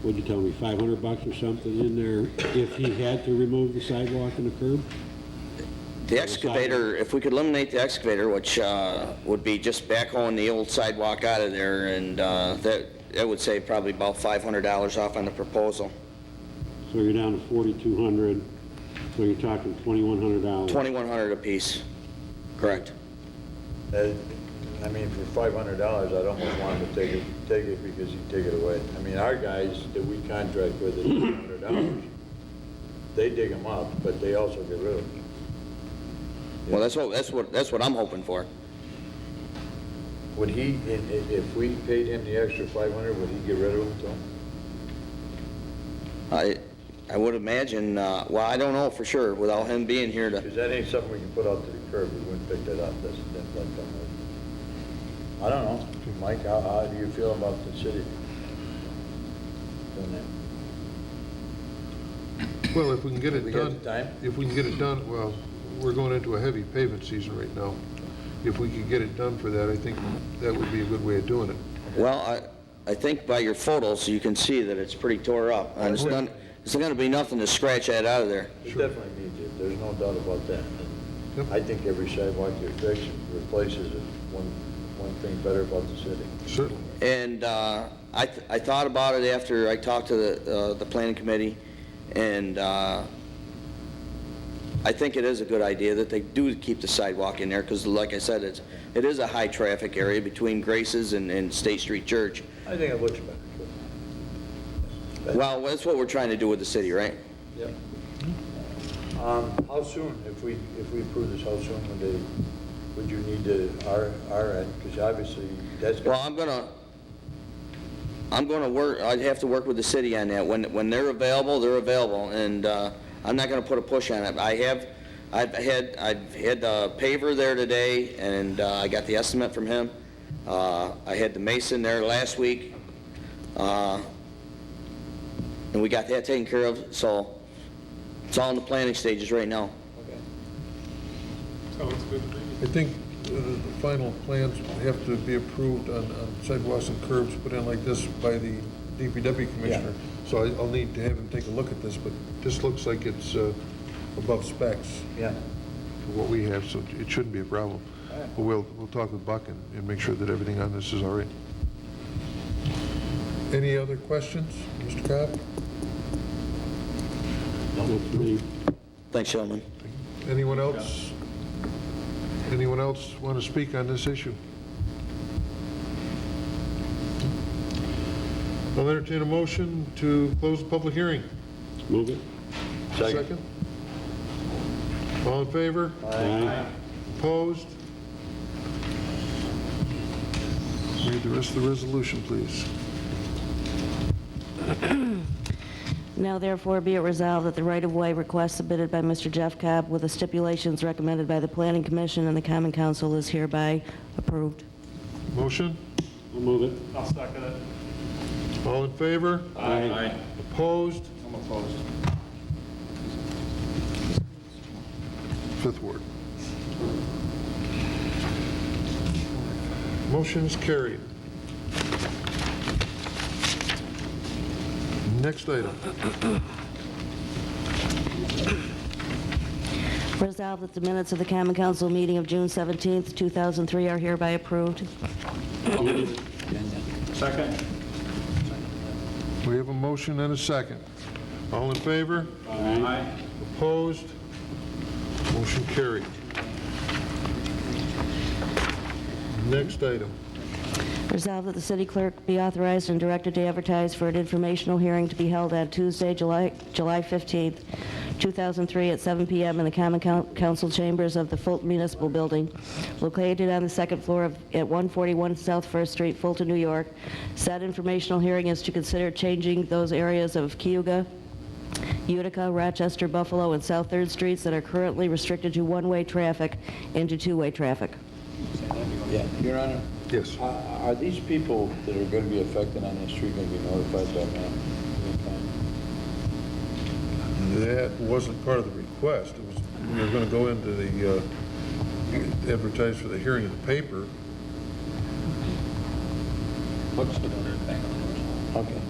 what'd you tell me, $500 or something in there if he had to remove the sidewalk and the curb? The excavator, if we could eliminate the excavator, which would be just backhoeing the old sidewalk out of there, and that would save probably about $500 off on the proposal. So you're down to $4,200, so you're talking $2,100. $2,100 apiece, correct. I mean, for $500, I'd almost want him to take it because he'd take it away. I mean, our guys that we contract with at $200, they dig them up, but they also get rid of them. Well, that's what I'm hoping for. Would he, if we paid him the extra $500, would he get rid of them too? I would imagine, well, I don't know for sure without him being here to... Because that ain't something we can put out to the curb. We wouldn't pick that up. That's like I don't know. Mike, how do you feel about the city doing that? Well, if we can get it We got done, the time? if we can get it done, well, we're going into a heavy pavement season right now. If we could get it done for that, I think that would be a good way of doing it. Well, I think by your photos, you can see that it's pretty tore up. And it's going to be nothing to scratch that out of there. It definitely needs it. There's no doubt about that. I think every sidewalk you fix replaces it. One thing better about the city. Certainly. And I thought about it after I talked to the planning committee, and I think it is a good idea that they do keep the sidewalk in there, because like I said, it is a high traffic area between Grace's and State Street Church. I think it looks better. Well, that's what we're trying to do with the city, right? Yeah. How soon, if we approve this, how soon would you need our end? Because obviously that's. Well, I'm gonna work. I'd have to work with the city on that. When they're available, and I'm not gonna put a push on it. I've had the paver there today, and I got the estimate from him. I had the mason there last week, and we got that taken care of. So it's all in the planning stages right now. Sounds good to me. I think the final plans have to be approved on sidewalks and curbs put in like this by the DPW commissioner. So I'll need to have him take a look at this, but this looks like it's above specs. Yeah. For what we have, so it shouldn't be a problem. But we'll talk with Buck and make sure that everything on this is all right. Any other questions, Mr. Cobb? Thanks, gentlemen. Anyone else? Anyone else want to speak on this issue? I'll entertain a motion to close the public hearing. Move it. Second. All in favor? Aye. Opposed? Read the rest of the resolution, please. Now therefore be it resolved that the right-of-way request submitted by Mr. Jeff Cobb with the stipulations recommended by the Planning Commission and the Common Council is hereby approved. Motion? I'll move it. I'll second it. All in favor? Aye. Opposed? I'm opposed. Fifth Ward. Motion is carried. Next item. Resolved that the minutes of the Common Council meeting of June 17th, 2003 are hereby approved. Second. We have a motion and a second. All in favor? Aye. Opposed? Motion carried. Next item. Resolved that the city clerk be authorized and directed to advertise for an informational hearing to be held on Tuesday, July 15th, 2003 at 7 p.m. in the Common Council chambers of the Fulton Municipal Building, located on the second floor at 141 South First Street, Fulton, New York. Said informational hearing is to consider changing those areas of Cayuga, Utica, Rochester, Buffalo, and South 3rd Streets that are currently restricted to one-way traffic into two-way traffic. Yeah, Your Honor. Yes. Are these people that are going to be affected on this street going to be notified by mail? That wasn't part of the request. It was, we were going to go into the, advertise for the hearing in the paper. Okay,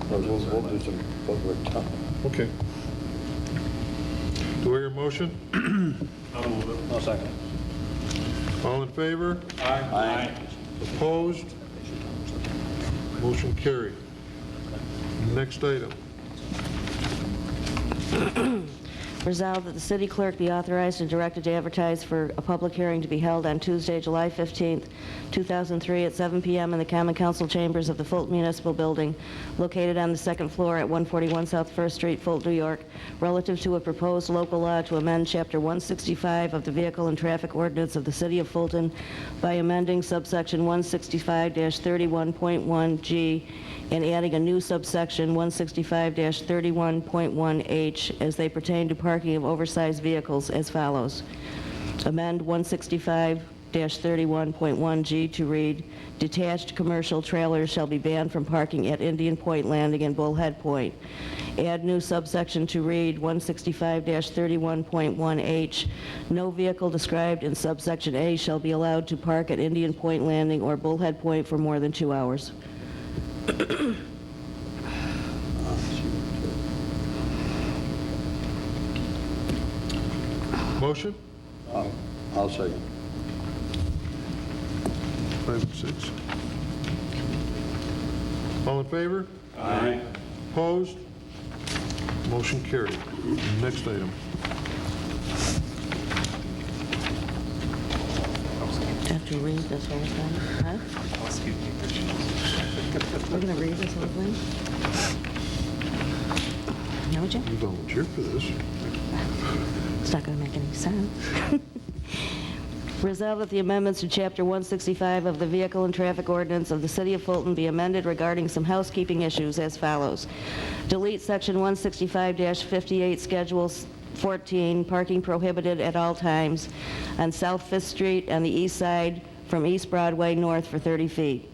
we'll do some footwork time. Okay. Do I hear a motion? I'll move it. I'll second it. All in favor? Aye. Opposed? Motion carried. Next item. Resolved that the city clerk be authorized and directed to advertise for a public hearing to be held on Tuesday, July 15th, 2003 at 7 p.m. in the Common Council chambers of the Fulton Municipal Building, located on the second floor at 141 South First Street, Fulton, New York, relative to a proposed local law to amend Chapter 165 of the Vehicle and Traffic Ordinance of the City of Fulton by amending subsection 165-31.1G and adding a new subsection 165-31.1H as they pertain to parking of oversized vehicles as follows. Amend 165-31.1G to read, detached commercial trailers shall be banned from parking at Indian Point Landing and Bullhead Point. Add new subsection to read 165-31.1H. No vehicle described in subsection A shall be allowed to park at Indian Point Landing or Bullhead Point for more than 2 hours. Motion? I'll second. 5 and 6. All in favor? Aye. Opposed? Motion carried. Next item. Have to read this whole thing? Huh? We're going to read this whole thing? No, Jim? You volunteered for this. It's not going to make any sense. Resolved that the amendments to Chapter 165 of the Vehicle and Traffic Ordinance of the City of Fulton be amended regarding some housekeeping issues as follows. Delete Section 165-58, Schedule 14, parking prohibited at all times on South Fifth Street and the east side from East Broadway north for 30 feet.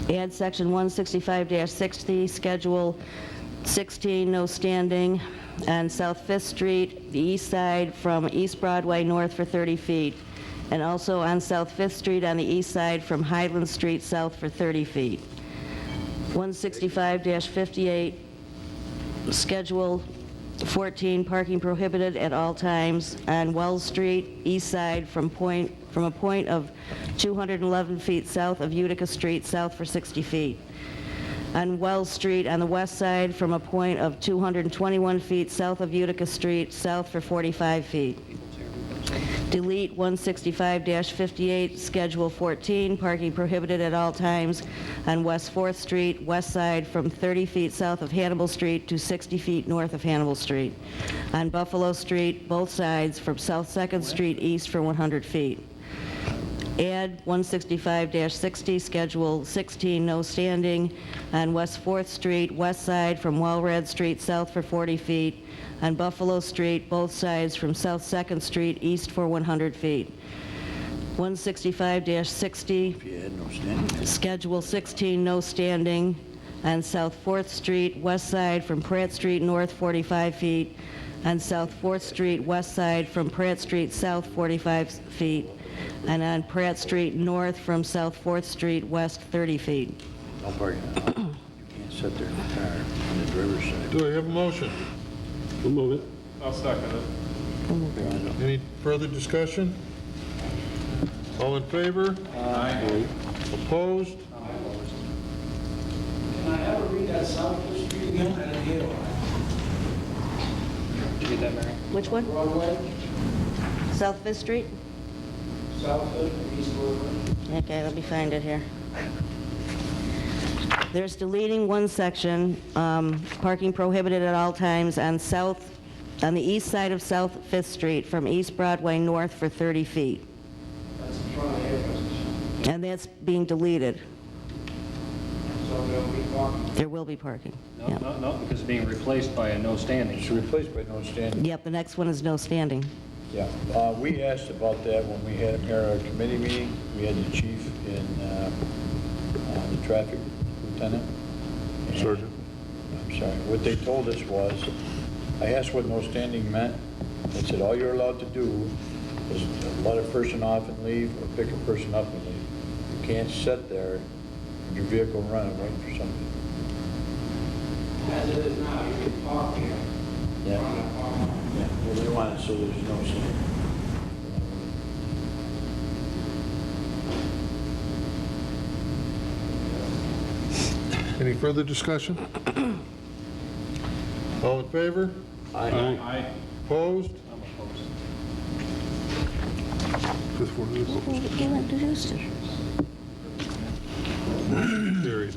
Add Section 165-60, Schedule 16, no standing on South Fifth Street, the east side from East Broadway north for 30 feet, and also on South Fifth Street on the east side from Highland Street south for 30 feet. 165-58, Schedule 14, parking prohibited at all times on Wells Street, east side from a point of 211 feet south of Utica Street, south for 60 feet. On Wells Street on the west side from a point of 221 feet south of Utica Street, south for 45 feet. Delete 165-58, Schedule 14, parking prohibited at all times on West 4th Street, west side from 30 feet south of Hannibal Street to 60 feet north of Hannibal Street. On Buffalo Street, both sides from South 2nd Street east for 100 feet. Add 165-60, Schedule 16, no standing on West 4th Street, west side from Walrad Street south for 40 feet. On Buffalo Street, both sides from South 2nd Street east for 100 feet. 165-60, Schedule 16, no standing on South 4th Street, west side from Pratt Street north 45 feet. On South 4th Street, west side from Pratt Street south 45 feet. And on Pratt Street north from South 4th Street west 30 feet. No parking. You can't sit there in the car on the driver's side. Do I have a motion? We'll move it. I'll second it. Any further discussion? All in favor? Aye. Opposed? Can I ever read that South Street again? I didn't hear it. Did you get that, Mary? Which one? Broadway, South 5th Street? South Hood, East Broadway. Okay, let me find it here. There's deleting one section, parking prohibited at all times on the east side of South 5th Street from East Broadway north for 30 feet. That's in front of the hairdressers. And that's being deleted. So there'll be parking. There will be parking. No, Yep. no, because it's being replaced by a no standing. It's replaced by no standing. Yep, the next one is no standing. Yeah, we asked about that when we had our committee meeting. We had the chief and the traffic lieutenant. And- Sergeant. I'm sorry. What they told us was, I asked what no standing meant. They said, all you're allowed to do is let a person off and leave or pick a person up and leave. You can't sit there with your vehicle running waiting for somebody. As it is now, you can park here. Yeah. On that parking lot. Yeah, well, they want it so there's no standing. Any further discussion? All in favor? Aye. Opposed? I'm opposed. Fifth one is opposed. You introduced it. Motion carried.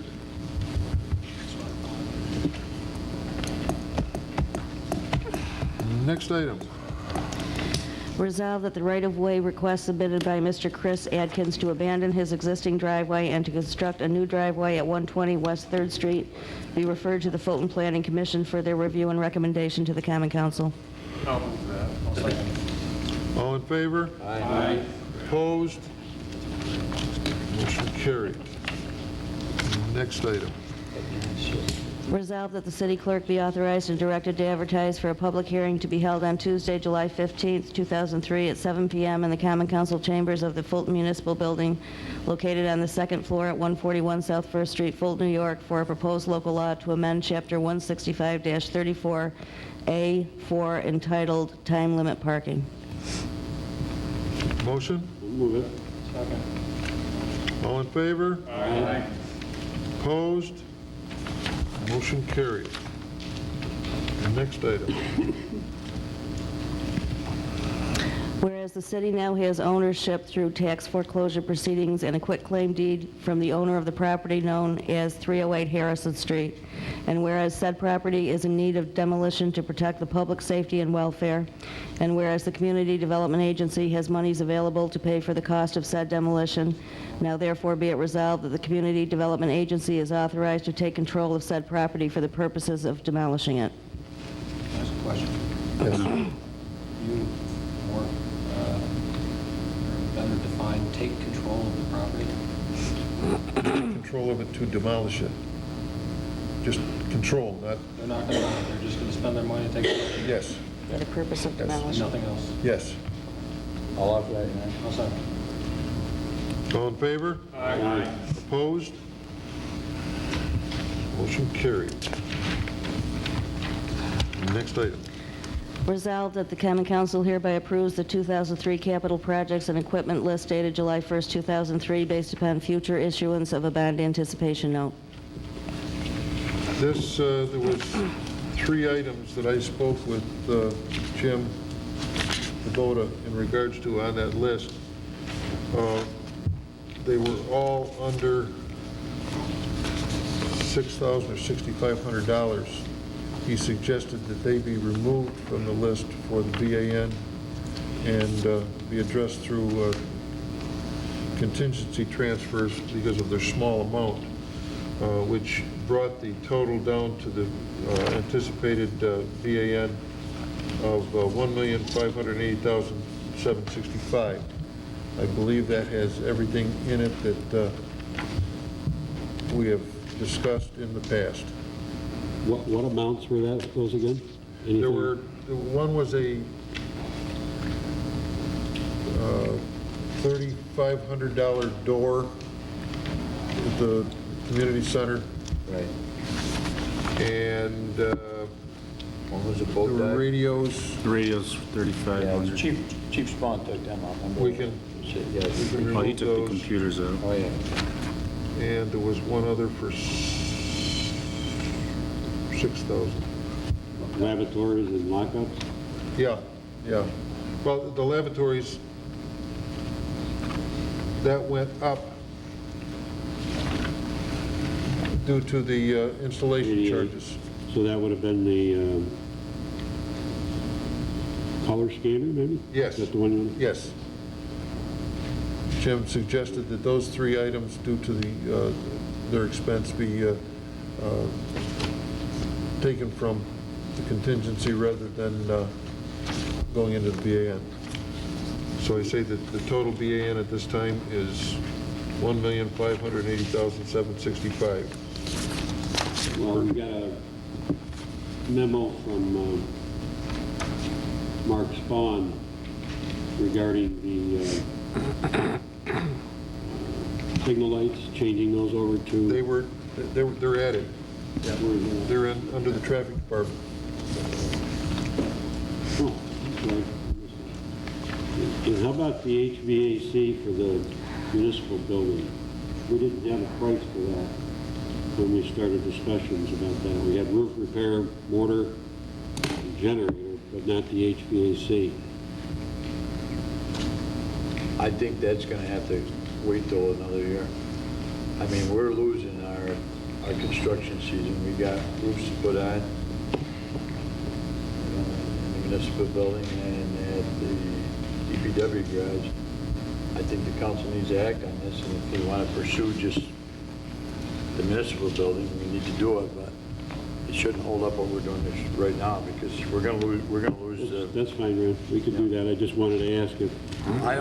Next item. Resolved that the right-of-way request submitted by Mr. Chris Adkins to abandon his existing driveway and to construct a new driveway at 120 West 3rd Street be referred to the Fulton Planning Commission for their review and recommendation to the Common Council. I'll move that. I'll second it. All in favor? Aye. Opposed? Motion carried. Next item. Resolved that the city clerk be authorized and directed to advertise for a public hearing to be held on Tuesday, July 15th, 2003 at 7 p.m. in the Common Council chambers of the Fulton Municipal Building located on the second floor at 141 South 1st Street, Fulton, New York, for a proposed local law to amend Chapter 165-34A4 entitled Time Limit Parking. Motion? We'll move it. Second. All in favor? Aye. Opposed? Motion carried. Next item. Whereas the city now has ownership through tax foreclosure proceedings and a quitclaim deed from the owner of the property known as 308 Harrison Street, and whereas said property is in need of demolition to protect the public safety and welfare, and whereas the Community Development Agency has monies available to pay for the cost of said demolition, now therefore be it resolved that the Community Development Agency is authorized to take control of said property for the purposes of demolishing it. Ask a question. Yes. You or better define take control of the property? Control of it to demolish it. Just control, not, They're not going to, they're just going to spend their money and take it. yes, For the purpose of Yes. demolition. Nothing else. yes. I'll offer that, man. I'll second. All in favor? Aye. Opposed? Motion carried. Next item. Resolved that the Common Council hereby approves the 2003 capital projects and equipment list dated July 1st, 2003, based upon future issuance of a bond anticipation note. This, there was 3 items that I spoke with Jim vote in regards to on that list, they were all under $6,000 or $6,500. He suggested that they be removed from the list for the BAN and be addressed through contingency transfers because of their small amount, which brought the total down to the anticipated BAN of $1,580,765. I believe that has everything in it that we have discussed in the past. What amounts were those again? There were, one was a $3,500 door at the community center. Right. And One was a boat there were deck. radios. The radio's Yeah, 3,500. Chief Spawn took them out, remember? We can- Yes. we can Oh, he remove took the those. computers out. Oh, yeah. And there was one other for 6,000. Lavatories and lockups? Yeah, yeah. Well, the lavatories, that went up due to the installation charges. So that would have been the color scanner, maybe? Yes. Is that the one you... Yes. Jim suggested that those three items, due to their expense, be taken from the contingency rather than going into the BAN. So I say that the total BAN at this time is $1,580,765. Well, we got a memo from Mark Spahn regarding the signal lights, changing those over to... They're added. They're under the traffic department. Oh, okay. And how about the HVAC for the municipal building? We didn't have a price for that when we started discussions about that. We had roof repair, mortar, and generator, but not the HVAC. I think that's gonna have to wait till another year. I mean, we're losing our construction season. We got roofs to put on, in the municipal building and at the DPW garage. I think the council needs to act on this, and if we want to pursue just the municipal building, we need to do it, but it shouldn't hold up what we're doing this right now, because we're gonna lose That's fine, Ron. We could do that. I just wanted to ask if,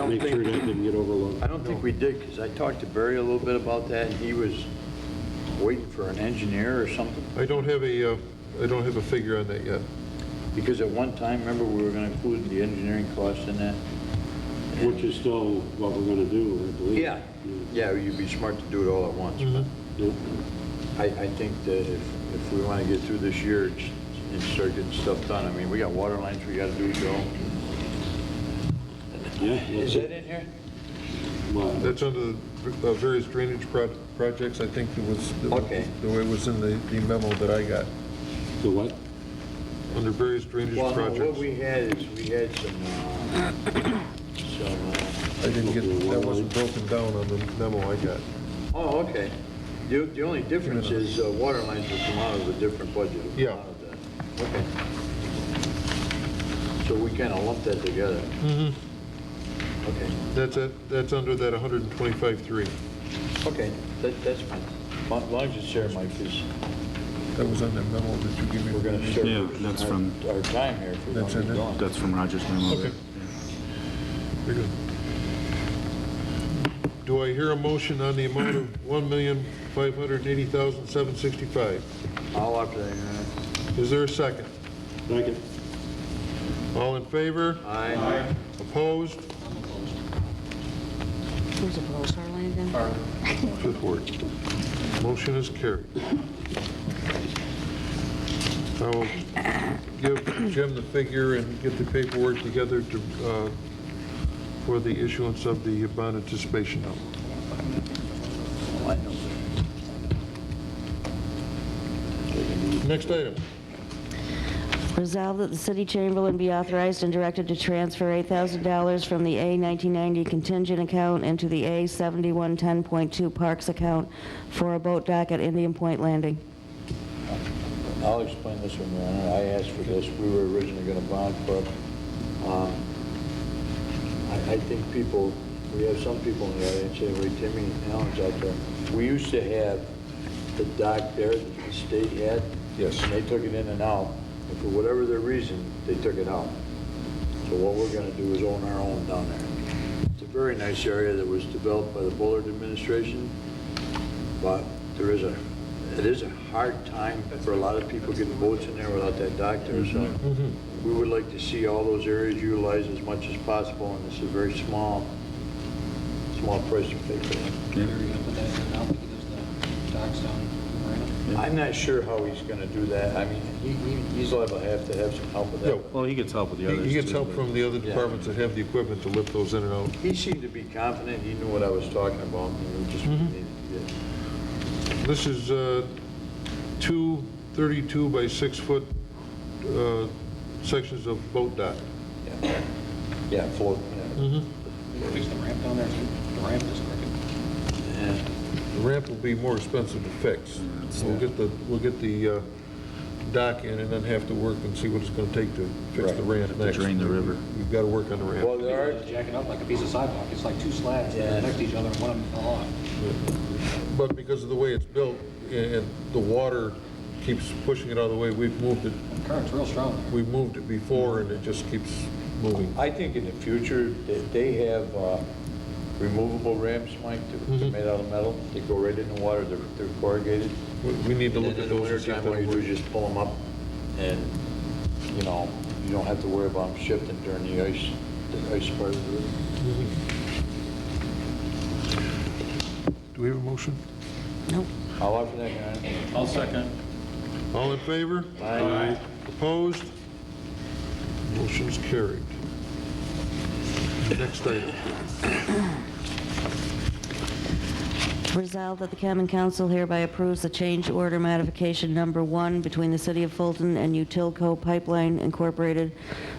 make sure that didn't get overlooked. I don't think we did, because I talked to Barry a little bit about that, and he was waiting for an engineer or something. I don't have a figure on that yet. Because at one time, remember, we were gonna include the engineering costs in that? Which is still what we're gonna do, I believe. Yeah, yeah, you'd be smart to do it all at once. Mm-hmm. Yep. I think that if we want to get through this year and start getting stuff done, I mean, we got water lines we got to do, Joe. Yeah. Is that in here? That's under the various drainage projects. I think it was, Okay. the way it was in the memo that I got. The what? Under various drainage Well, no, projects. what we had is, we had some I didn't get, that wasn't broken down on the memo I got. oh, okay. The only difference is water lines will come out of a different budget. Will come Yeah. out of that. Okay. So we kind of lumped that together. Mm-hmm. Okay. That's under that 125.3. Okay, that's fine. As long as it's there, Mike, because That was on that memo that you gave me. we're going to start Yeah, that's from- our time here if we want That's to in get there? going. That's from Roger's memo. Okay. Very good. Do I hear a motion on the amount of $1,580,765? I'll offer that, Your Honor. Is there a second? Second. All in favor? Aye. Opposed? Who's opposed, Harlan again? Good word. Motion is carried. I will give Jim the figure and get the paperwork together to, for the issuance of the bond anticipation note. Oh, I know. Next item. Resolved that the city chamberlain be authorized and directed to transfer $8,000 from the A1990 contingent account into the A7110.2 Parks account for a boat dock at Indian Point Landing. I'll explain this one, Your Honor. I asked for this. We were originally going to bond for it. I think people, we have some people in the audience, Ray Timmy and Alan's out there. We used to have the dock there that the state had. Yes. And they took it in and out. And for whatever their reason, they took it out. So what we're going to do is own our own down there. It's a very nice area that was developed by the Bullard administration, but it is a hard time for a lot of people getting boats in there without that dock there. So we would like to see all those areas utilized as much as possible, and this is a very small price to pay for that. Are you going to put that in now because the dock's down around? I'm not sure how he's going to do that. I mean, he's liable to have some help with that. Yeah. Well, he gets help with the others. He gets too, help but- from the other departments that have the equipment to lift those in and out. He seemed to be confident. He knew what I was talking about, and we just needed to get. This is two 32 by 6 foot sections of boat dock. Yeah, float. Yeah. Fix the ramp down there, too. The ramp is crooked. Yeah. The ramp will be more expensive to fix. We'll get the dock in and then have to work and see what it's going to take to fix the ramp next. drain the river. We've got to work on the ramp. Well, there are. Jack it up like a piece of sidewalk. It's like two slabs next to each other, and one of them fell off. But because of the way it's built and the water keeps pushing it out of the way, we've moved it. The current's real strong there. We've moved it before and it just keeps moving. I think in the future, they have removable ramps, Mike, they're made out of metal. They go right in the water, they're corrugated. We need to look And at in the those and see if wintertime, all you that'll do work. is just pull them up, and, you know, you don't have to worry about them shifting during the ice part of the river. Do we have a motion? Nope. I'll offer that, Your Honor. I'll second. All in favor? Aye. Opposed? Motion's carried. Next item. Resolved that the Common Council hereby approves the change order modification number 1 between the City of Fulton and Utilco Pipeline Incorporated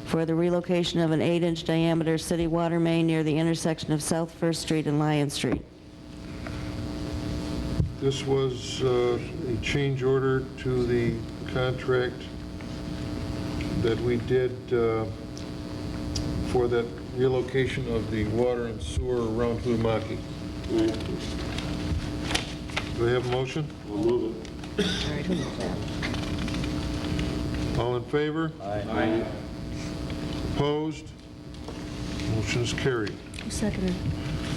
for the relocation of an 8-inch diameter city water main near the intersection of South First Street and Lion Street. This was a change order to the contract that we did for that relocation of the water and sewer around Hutamaki. Do I have a motion? We'll move it. All right, who moved that? All in favor? Aye. Opposed? Motion is carried. Who seconded?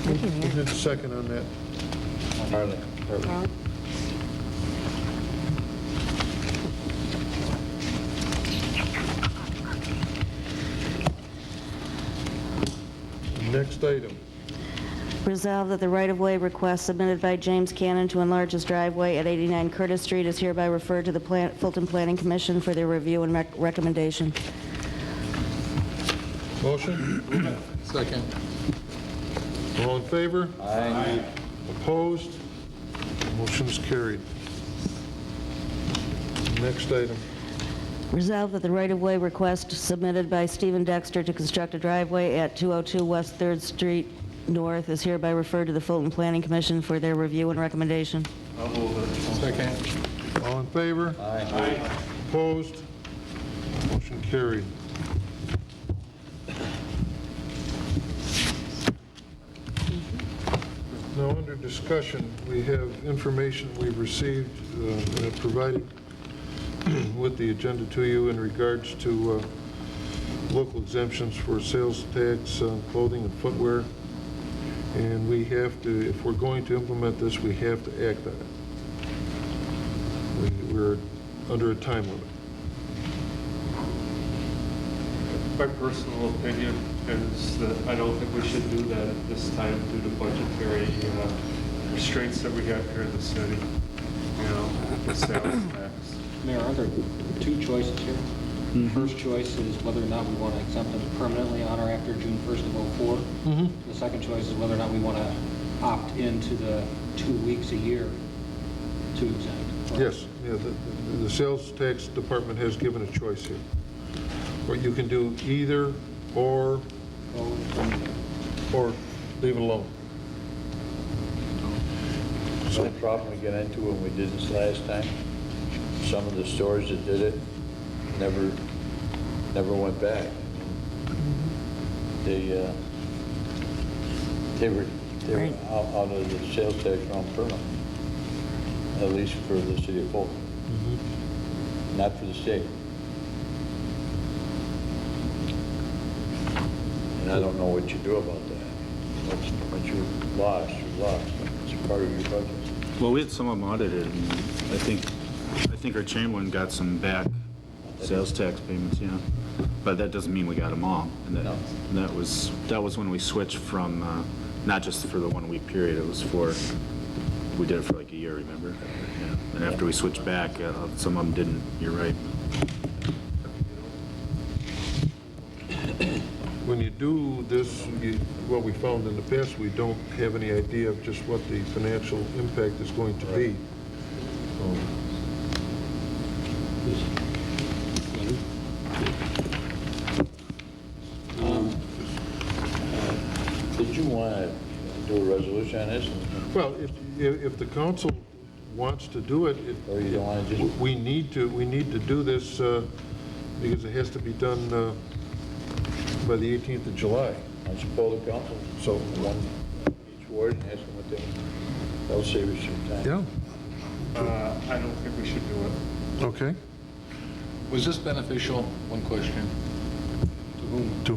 I can't Who hear. did the second on that? Harley. Carl? Next item. Resolved that the right-of-way request submitted by James Cannon to enlarge his driveway at 89 Curtis Street is hereby referred to the Fulton Planning Commission for their review and recommendation. Motion? Second. All in favor? Aye. Opposed? Motion is carried. Next item. Resolved that the right-of-way request submitted by Stephen Dexter to construct a driveway at 202 West 3rd Street North is hereby referred to the Fulton Planning Commission for their review and recommendation. I'll move it. Second. All in favor? Aye. Opposed? Motion carried. Now, under discussion, we have information we've received and provided with the agenda to you in regards to local exemptions for sales tax on clothing and footwear. And we have to, if we're going to implement this, we have to act on it. We're under a time limit. My personal opinion is that I don't think we should do that at this time due to budgetary restraints that we have here in the city, you know, the sales tax. Mayor, aren't there two choices here? First choice is whether or not we want to exempt them permanently on or after June 1st of '04. The second choice is whether or not we want to opt into the 2 weeks a year to exempt. Yes, yeah, the sales tax department has given a choice here. Or you can do either or leave it alone. So the problem we got into when we did this last time, some of the stores that did it never went back. They were out of the sales tax realm permanently, at least for the city of Fulton, not for the state. And I don't know what you do about that. Once you lost, you lost. It's part of your budget. Well, we had some of them audited, and I think our Chamberlain got some back sales tax payments, yeah. But that doesn't mean we got them all. And that was when we switched from, not just for the 1 week period, it was for, we did it for like a year, remember? Yeah. And after we switched back, some of them didn't, you're right. When you do this, what we found in the past, we don't have any idea of just what the financial impact is going to be. Did you want to do a resolution on this? Well, if the council wants to do it, Or you don't want to just... we need to do this because it has to be done by the 18th of July. Why don't you poll the council? So one each ward and ask them what they'll save us some time. Yeah. I don't think we should do it. Okay. Was this beneficial? One question. To whom? To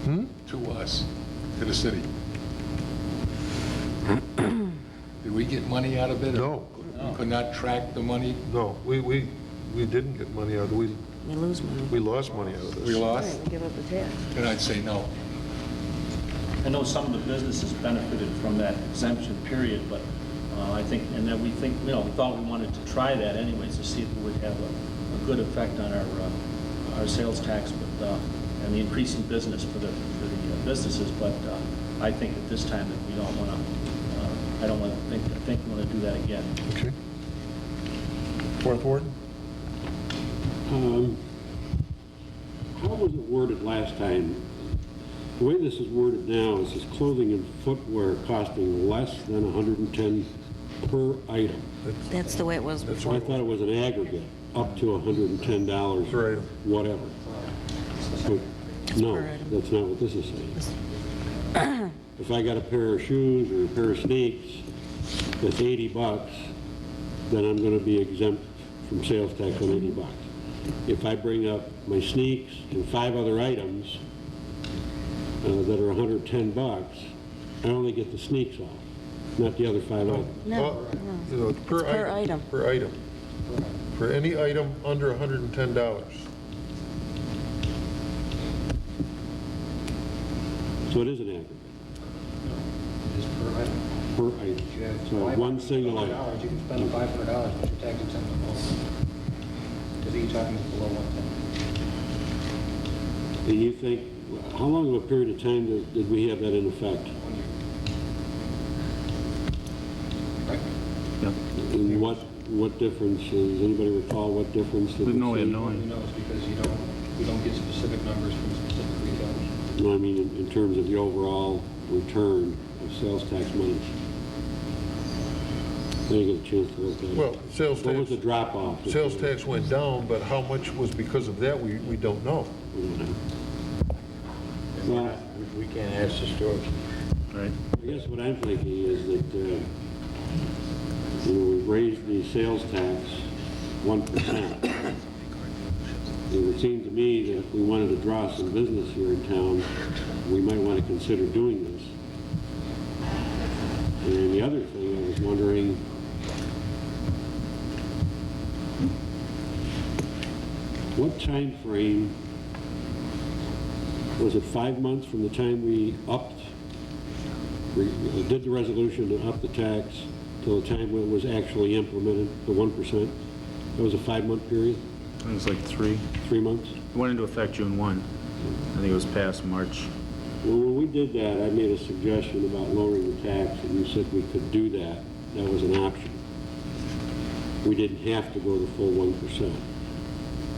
whom? To us, to the city. Did we get money out of it? No. We could not track the money? No, we didn't get money out of it. We lose money. We lost money out of this. We lost? Right, we give up the tax. Then I'd say no. I know some of the businesses benefited from that exemption period, but I think, and that we think, we thought we wanted to try that anyways to see if it would have a good effect on our sales tax, but and the increasing business for the businesses. But I think at this time that we don't want to. I think we want to do that again. Okay. Fourth Ward? How was it worded last time? The way this is worded now is clothing and footwear costing less than $110 per item. That's the way it was before. I thought it was an aggregate, up to $110, Per item. whatever. So, no, that's not what this is saying. If I got a pair of shoes or a pair of sneaks that's $80, then I'm going to be exempt from sales tax on $80. If I bring up my sneaks and 5 other items that are $110, I only get the sneaks off, not the other 5 items. No, It's per item. Per item. For any item under $110. So it is an aggregate. It is per item. Per item. So one single item. You can spend $500, but your tax exempt because each item is below 110. And you think, how long of a period of time did we have that in effect? 1 year. Right? Yeah. And what difference, does anybody recall what difference? Did No, we have see? no idea. No, it's because we don't get specific numbers from specific retailers. No, I mean in terms of the overall return of sales tax money. I didn't get a chance to look at it. Well, sales tax. What was the drop off? Sales tax went down, but how much was because of that, we don't know. We don't know. Well, We can't ask the stores. Right. I guess what I'm thinking is that, we've raised the sales tax 1%. It would seem to me that if we wanted to draw some business here in town, we might want to consider doing this. And the other thing, I was wondering, what time frame, was it 5 months from the time we did the resolution to up the tax till the time when it was actually implemented, the 1%? That was a 5-month period? It was like 3. 3 months? It went into effect June 1. I think it was past March. Well, when we did that, I made a suggestion about lowering the tax, and you said we could do that. That was an option. We didn't have to go the full 1%. Is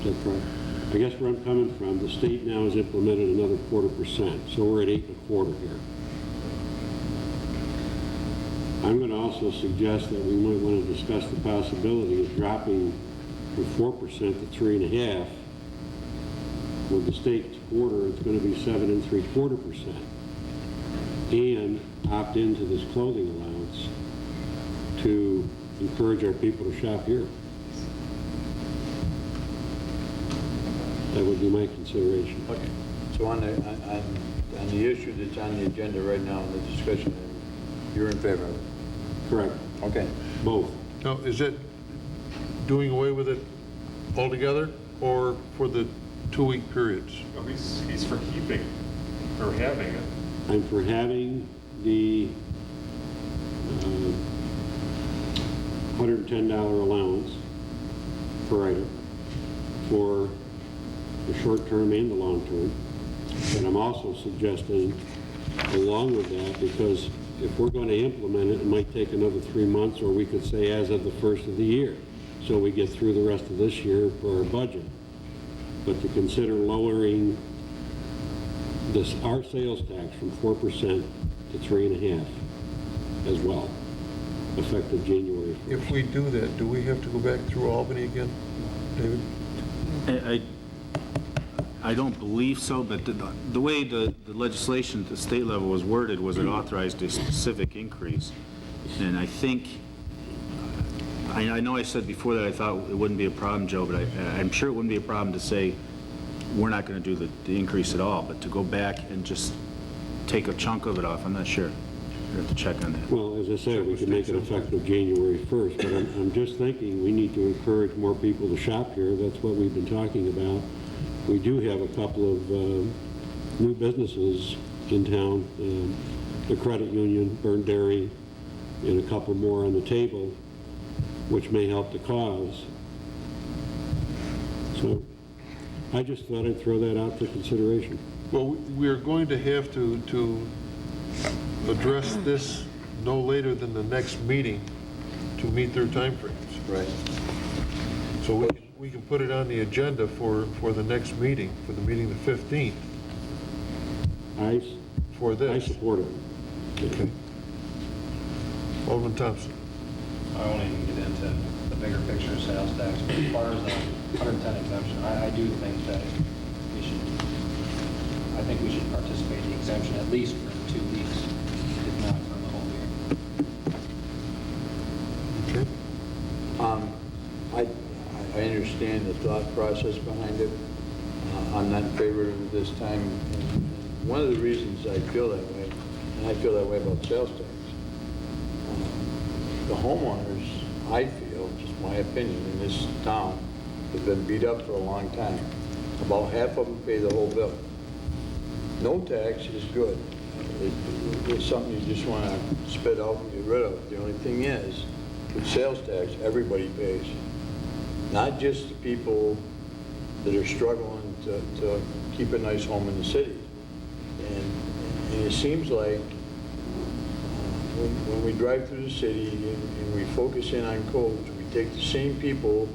that correct? I guess where I'm coming from, the state now has implemented another 0.25%, so we're at 8.25 here. I'm going to also suggest that we might want to discuss the possibility of dropping from 4% to 3.5%. With the state's quarter, it's going to be 7.75%, and opt into this clothing allowance to encourage our people to shop here. That would be my consideration. Okay. So on the issue that's on the agenda right now, in the discussion, you're in favor of it? Correct. Okay. Both. Now, is it doing away with it altogether, or for the 2-week periods? Well, he's for keeping, or having it. I'm for having the $110 allowance per item for the short term and the long term. And I'm also suggesting, along with that, because if we're going to implement it, it might take another 3 months, or we could say as of the first of the year, so we get through the rest of this year for our budget. But to consider lowering our sales tax from 4% to 3.5% as well, effective January 1st. If we do that, do we have to go back through Albany again, David? I don't believe so, but the way the legislation at the state level was worded was it authorized a specific increase. And I think, I know I said before that I thought it wouldn't be a problem, Joe, but I'm sure it wouldn't be a problem to say we're not going to do the increase at all, but to go back and just take a chunk of it off, I'm not sure. We have to check on that. Well, as I said, we can make it effective January 1st, but I'm just thinking we need to encourage more people to shop here. That's what we've been talking about. We do have a couple of new businesses in town, the credit union, Burn Dairy, and a couple more on the table, which may help the cause. So I just thought I'd throw that out for consideration. Well, we are going to have to address this no later than the next meeting to meet their timeframes. Right. So we can put it on the agenda for the next meeting, for the meeting the 15th. For this. I support it. Okay. Alderman Thompson. I won't even get into the bigger picture of sales tax, but as far as the 110 exemption, I do think that I think we should participate in the exemption at least for 2 weeks, if not for the whole year. Okay. I understand the thought process behind it. I'm not in favor of it this time. And one of the reasons I feel that way, and I feel that way about sales tax, the homeowners, I feel, just my opinion, in this town, have been beat up for a long time. About half of them pay the whole bill. No tax is good. It's something you just want to spit out and get rid of. The only thing is, with sales tax, everybody pays. Not just the people that are struggling to keep a nice home in the city. And it seems like when we drive through the city and we focus in on codes, we take the same people,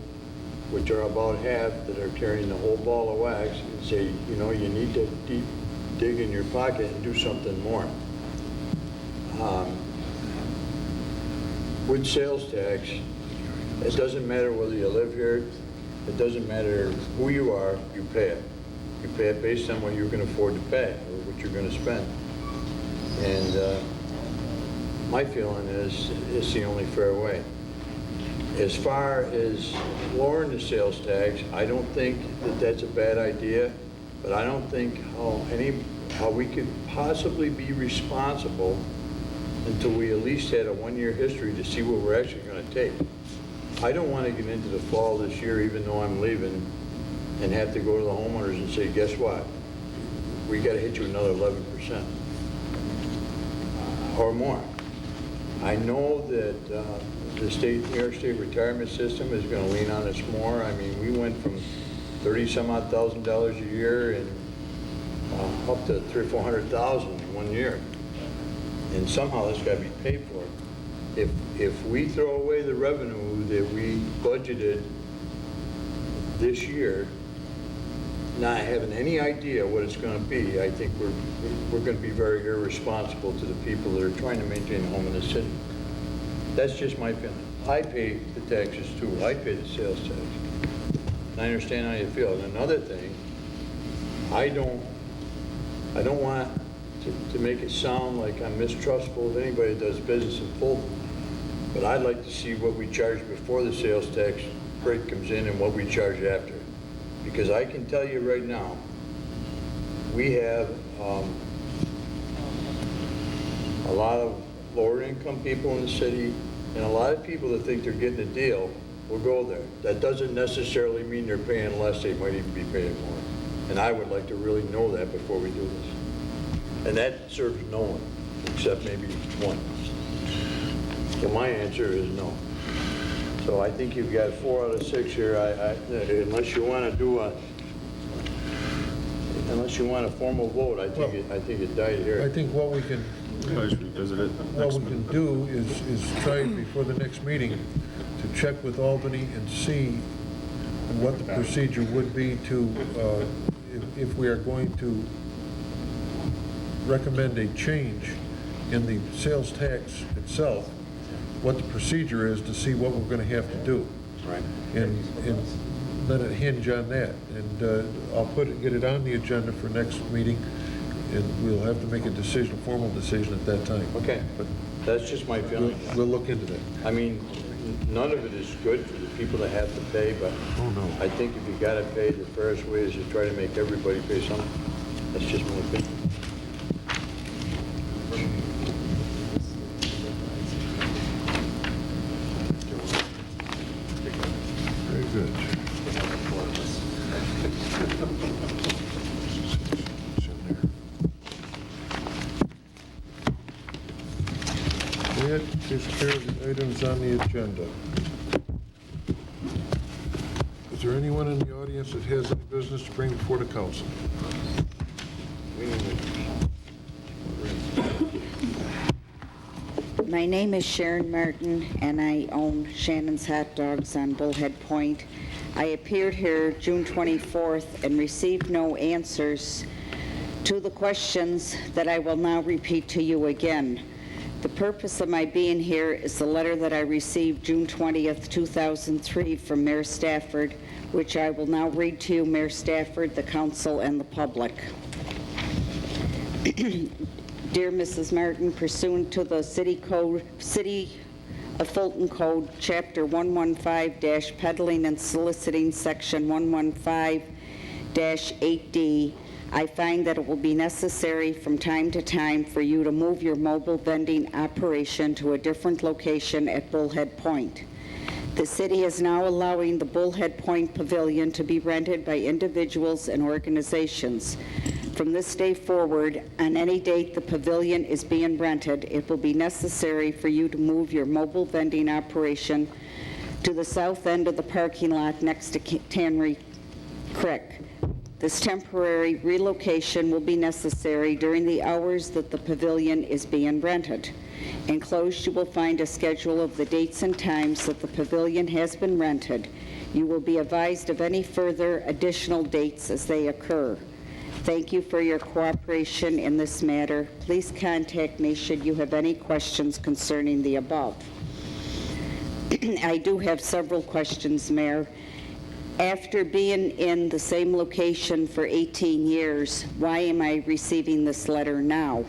which are about half, that are carrying the whole ball of wax, and say, you know, you need to dig in your pocket and do something more. With sales tax, it doesn't matter whether you live here, it doesn't matter who you are, you pay it. You pay it based on what you can afford to pay, or what you're going to spend. And my feeling is it's the only fair way. As far as lowering the sales tax, I don't think that that's a bad idea, but I don't think how we could possibly be responsible until we at least had a 1-year history to see what we're actually going to take. I don't want to get into the fall this year, even though I'm leaving, and have to go to the homeowners and say, guess what? We got to hit you another 11% or more. I know that the New York State retirement system is going to lean on us more. I mean, we went from $30-some-odd thousand a year and up to $300,000 or $400,000 in 1 year. And somehow that's got to be paid for. If we throw away the revenue that we budgeted this year, not having any idea what it's going to be, I think we're going to be very irresponsible to the people that are trying to maintain a home in the city. That's just my feeling. I pay the taxes too. I pay the sales tax. And I understand how you feel. And another thing, I don't want to make it sound like I'm mistrustful of anybody that does business in Fulton, but I'd like to see what we charge before the sales tax rate comes in and what we charge after. Because I can tell you right now, we have a lot of lower income people in the city, and a lot of people that think they're getting a deal will go there. That doesn't necessarily mean they're paying less, they might even be paying more. And I would like to really know that before we do this. And that serves no one, except maybe one. So my answer is no. So I think you've got 4 out of 6 here. Unless you want to do unless you want a formal vote, I think it died here. I think what we can, what we can do is try before the next meeting to check with Albany and see what the procedure would be to, if we are going to recommend a change in the sales tax itself, what the procedure is to see what we're going to have to do. Right. And let it hinge on that. And I'll get it on the agenda for next meeting, and we'll have to make a decision, a formal decision at that time. Okay, but that's just my feeling. We'll look into that. I mean, none of it is good for the people that have to pay, but I think if you got to pay, the fairest way is to try to make everybody pay something. That's just my opinion. Very good. That takes care of the items on the agenda. Is there anyone in the audience that has any business to bring before the council? My name is Sharon Martin, and I own Shannon's Hot Dogs on Bullhead Point. I appeared here June 24th and received no answers to the questions that I will now repeat to you again. The purpose of my being here is the letter that I received June 20th, 2003 from Mayor Stafford, which I will now read to you, Mayor Stafford, the council, and the public. Dear Mrs. Martin, pursuant to the City of Fulton Code, Chapter 115-Peddling and Soliciting, Section 115-8D, I find that it will be necessary from time to time for you to move your mobile vending operation to a different location at Bullhead Point. The city is now allowing the Bullhead Point Pavilion to be rented by individuals and organizations. From this day forward, on any date the pavilion is being rented, it will be necessary for you to move your mobile vending operation to the south end of the parking lot next to Tannery Creek. This temporary relocation will be necessary during the hours that the pavilion is being rented. Enclosed, you will find a schedule of the dates and times that the pavilion has been rented. You will be advised of any further additional dates as they occur. Thank you for your cooperation in this matter. Please contact me should you have any questions concerning the above. I do have several questions, Mayor. After being in the same location for 18 years, why am I receiving this letter now?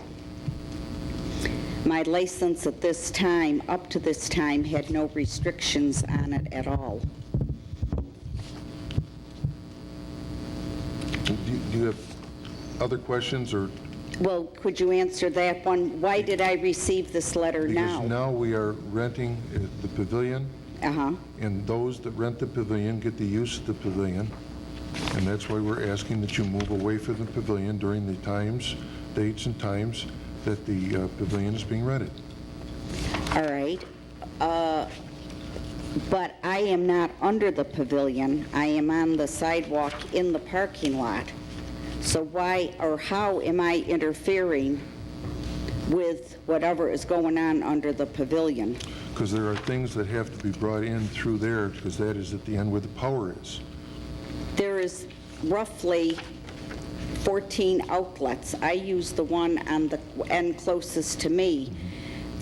My license at this time, up to this time, had no restrictions on it at all. Do you have other questions, or? Well, could you answer that one? Why did I receive this letter now? Because now we are renting the pavilion. Uh-huh. And those that rent the pavilion get the use of the pavilion, and that's why we're asking that you move away from the pavilion during the dates and times that the pavilion is being rented. All right. But I am not under the pavilion. I am on the sidewalk in the parking lot. So why or how am I interfering with whatever is going on under the pavilion? Because there are things that have to be brought in through there, because that is at the end where the power is. There is roughly 14 outlets. I use the one on the end closest to me.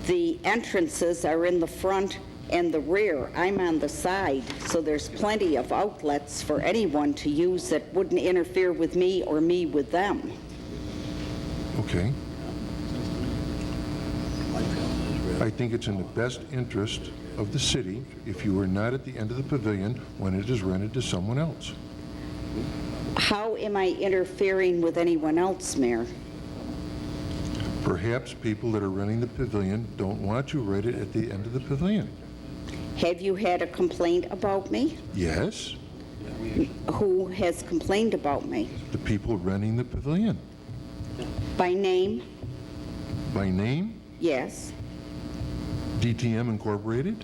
The entrances are in the front and the rear. I'm on the side, so there's plenty of outlets for anyone to use that wouldn't interfere with me or me with them. Okay. I think it's in the best interest of the city if you are not at the end of the pavilion when it is rented to someone else. How am I interfering with anyone else, Mayor? Perhaps people that are renting the pavilion don't want you right at the end of the pavilion. Have you had a complaint about me? Yes, Who has complained about me? the people renting the pavilion. By name? By name, Yes. DTM Incorporated.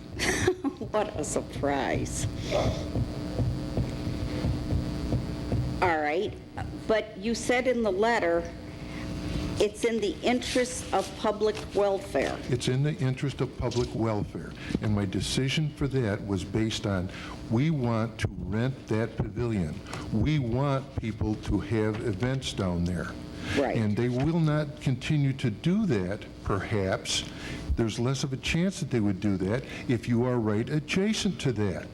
What a surprise. All right, but you said in the letter, it's in the interest of public welfare. It's in the interest of public welfare. And my decision for that was based on, we want to rent that pavilion. We want people to have events down there. Right. And they will not continue to do that, perhaps. There's less of a chance that they would do that if you are right adjacent to that.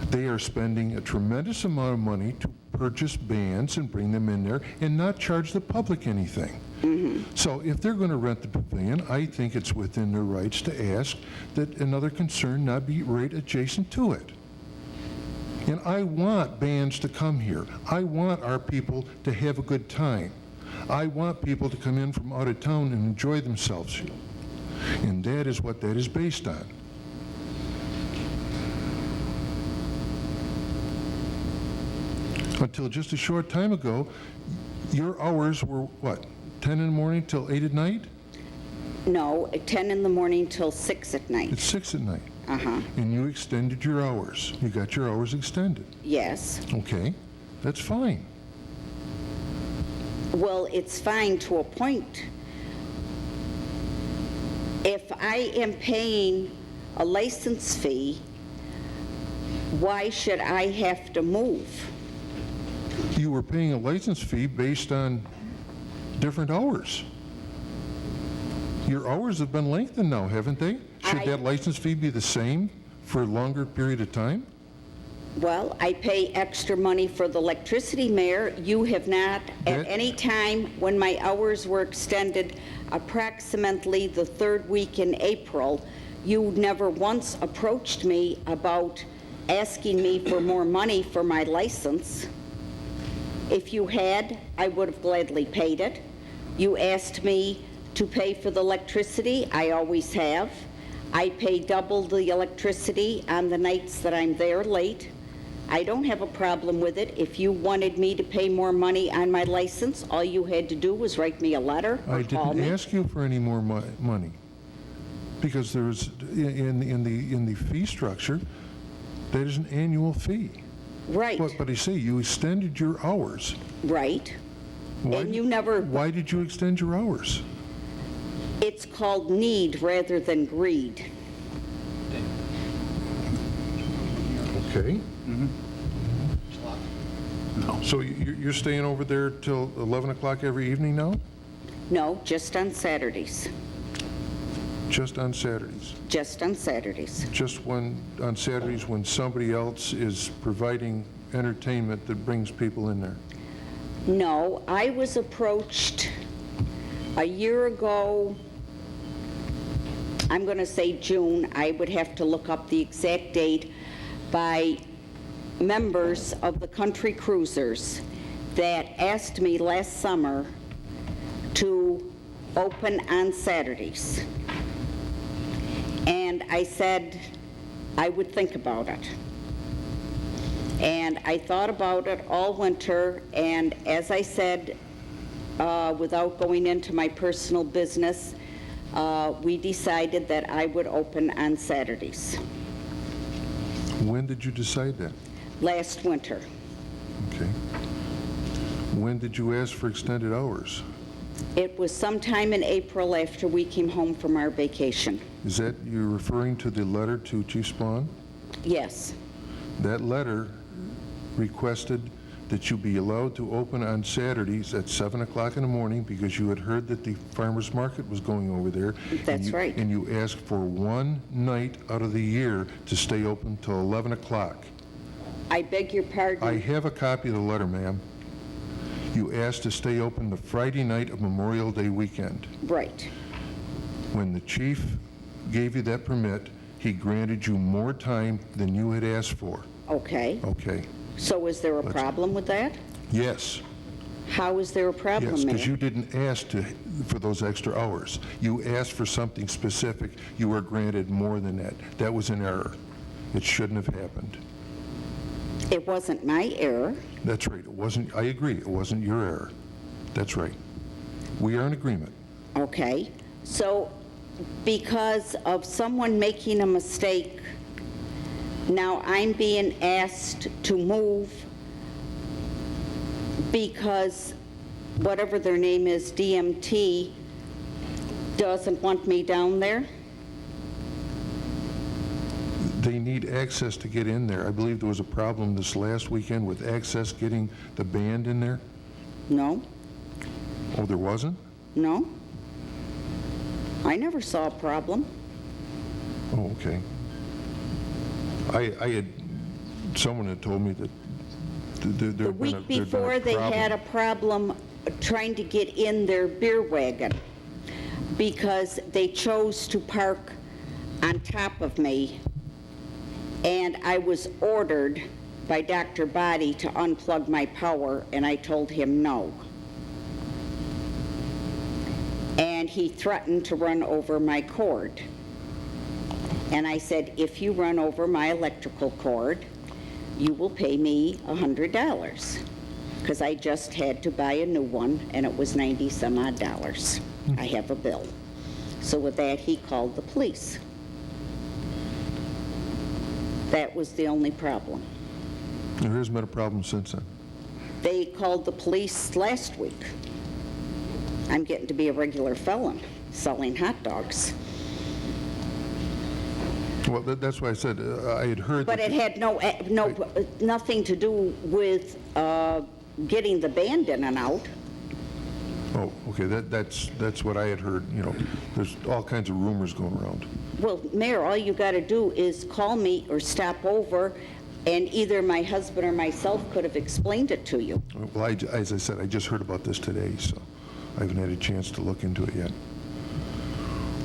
They are spending a tremendous amount of money to purchase bands and bring them in there and not charge the public anything. So if they're going to rent the pavilion, I think it's within their rights to ask that another concern not be right adjacent to it. And I want bands to come here. I want our people to have a good time. I want people to come in from out of town and enjoy themselves. And that is what that is based on. Until just a short time ago, your hours were what, 10 in the morning till 8 at night? No, at 10 in the morning till 6 at night. It's 6 at night. Uh-huh. And you extended your hours. You got your hours extended. Yes. Okay, that's fine. Well, it's fine to a point. If I am paying a license fee, why should I have to move? You were paying a license fee based on different hours. Your hours have been lengthened now, haven't they? Should that license fee be the same for a longer period of time? Well, I pay extra money for the electricity, Mayor. You have not, at any time when my hours were extended approximately the third week in April, you never once approached me about asking me for more money for my license. If you had, I would have gladly paid it. You asked me to pay for the electricity. I always have. I pay double the electricity on the nights that I'm there late. I don't have a problem with it. If you wanted me to pay more money on my license, all you had to do was write me a letter or I call didn't me. ask you for any more money, because there's, in the fee structure, that is an annual fee. Right. But I say, you extended your hours. Right. And you never... Why did you extend your hours? It's called need rather than greed. Okay. So you're staying over there till 11 o'clock every evening now? No, just on Saturdays. Just on Saturdays? Just on Saturdays. Just on Saturdays when somebody else is providing entertainment that brings people in there? No, I was approached a year ago, I'm going to say June, I would have to look up the exact date, by members of the Country Cruisers that asked me last summer to open on Saturdays. And I said I would think about it. And I thought about it all winter, and as I said, without going into my personal business, we decided that I would open on Saturdays. When did you decide that? Last winter. Okay. When did you ask for extended hours? It was sometime in April after we came home from our vacation. Is that, you're referring to the letter to Chief Spawn? Yes. That letter requested that you be allowed to open on Saturdays at 7 o'clock in the morning because you had heard that the farmer's market was going over there. That's right. And you asked for one night out of the year to stay open till 11 o'clock. I beg your pardon? I have a copy of the letter, ma'am. You asked to stay open the Friday night of Memorial Day weekend. Right. When the chief gave you that permit, he granted you more time than you had asked for. Okay. Okay. So is there a problem with that? Yes. How is there a problem, Yes, Mayor? because you didn't ask for those extra hours. You asked for something specific. You were granted more than that. That was an error. It shouldn't have happened. It wasn't my error. That's right. It wasn't, I agree, it wasn't your error. That's right. We are in agreement. Okay. So because of someone making a mistake, now I'm being asked to move because whatever their name is, DMT, doesn't want me down there? They need access to get in there. I believe there was a problem this last weekend with access getting the band in there. No. Oh, there wasn't? No. I never saw a problem. Oh, okay. Someone had told me that The week before, they had a problem trying to get in their beer wagon because they chose to park on top of me, and I was ordered by Dr. Body to unplug my power, and I told him no. And he threatened to run over my cord. And I said, if you run over my electrical cord, you will pay me $100, because I just had to buy a new one, and it was 90 some odd dollars. I have a bill. So with that, he called the police. That was the only problem. There hasn't been a problem since then. They called the police last week. I'm getting to be a regular felon selling hot dogs. Well, that's why I said I had heard But that... it had nothing to do with getting the band in and out. Oh, okay, that's what I had heard, you know. There's all kinds of rumors going around. Well, Mayor, all you got to do is call me or stop over, and either my husband or myself could have explained it to you. Well, as I said, I just heard about this today, so I haven't had a chance to look into it yet.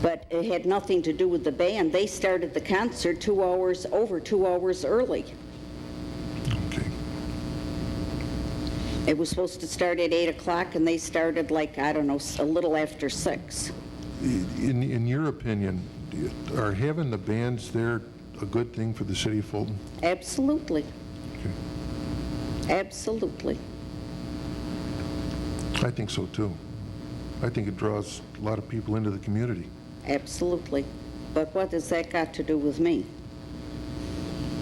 But it had nothing to do with the band. They started the concert over 2 hours early. Okay. It was supposed to start at 8 o'clock, and they started like, I don't know, a little after 6. In your opinion, are having the bands there a good thing for the city of Fulton? Absolutely. Okay. Absolutely. I think so, too. I think it draws a lot of people into the community. Absolutely. But what has that got to do with me?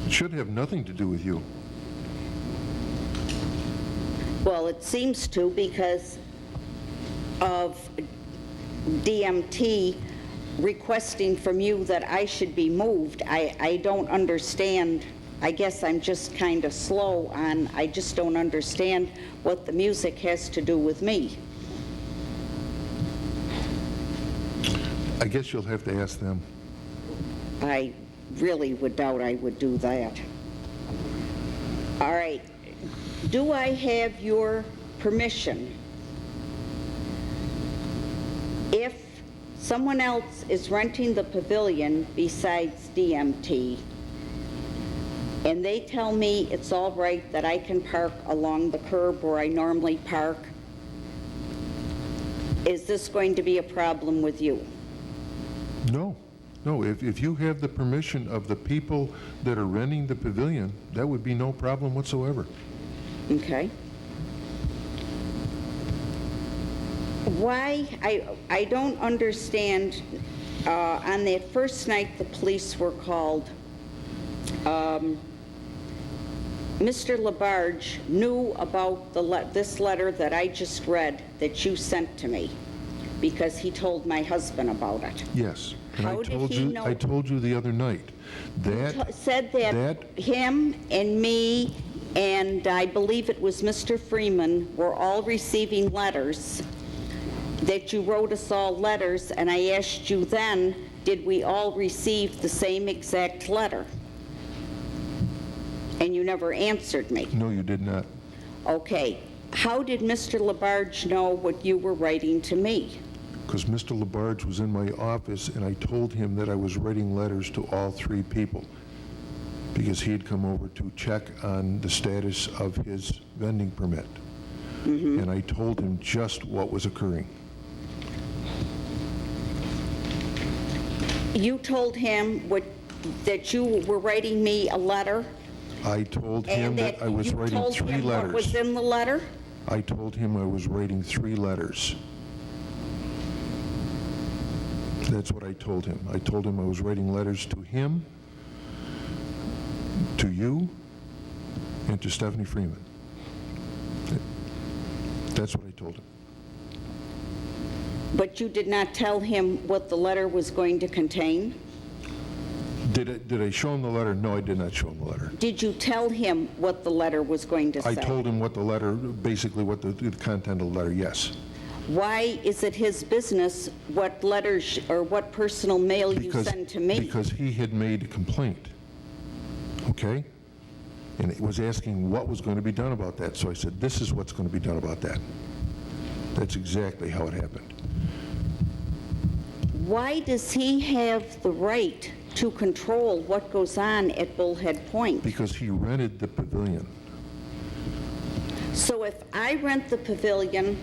It should have nothing to do with you. Well, it seems to, because of DMT requesting from you that I should be moved. I don't understand. I guess I'm just kind of slow on, I just don't understand what the music has to do with me. I guess you'll have to ask them. I really would doubt I would do that. All right. Do I have your permission? If someone else is renting the pavilion besides DMT, and they tell me it's all right that I can park along the curb where I normally park, is this going to be a problem with you? No. No, if you have the permission of the people that are renting the pavilion, that would be no problem whatsoever. Okay. Why, I don't understand, on that first night the police were called, Mr. Labarge knew about this letter that I just read that you sent to me because he told my husband about it. Yes. And How did he know? I told you the other night that Said that him and me and I believe it was Mr. Freeman, were all receiving letters, that you wrote us all letters, and I asked you then, did we all receive the same exact letter? And you never answered me. No, you did not. Okay. How did Mr. Labarge know what you were writing to me? Because Mr. Labarge was in my office, and I told him that I was writing letters to all 3 people, because he had come over to check on the status of his vending permit. And I told him just what was occurring. You told him that you were writing me a letter? I told him And that I was writing 3 you told him letters. what was in the letter? I told him I was writing 3 letters. That's what I told him. I told him I was writing letters to him, to you, and to Stephanie Freeman. That's what I told him. But you did not tell him what the letter was going to contain? Did I show him the letter? No, I did not show him the letter. Did you tell him what the letter was going to say? I told him what the letter, basically what the content of the letter, yes. Why is it his business what letters or what personal mail you send to me? Because he had made a complaint, okay? And it was asking what was going to be done about that. So I said, this is what's going to be done about that. That's exactly how it happened. Why does he have the right to control what goes on at Bullhead Point? Because he rented the pavilion. So if I rent the pavilion,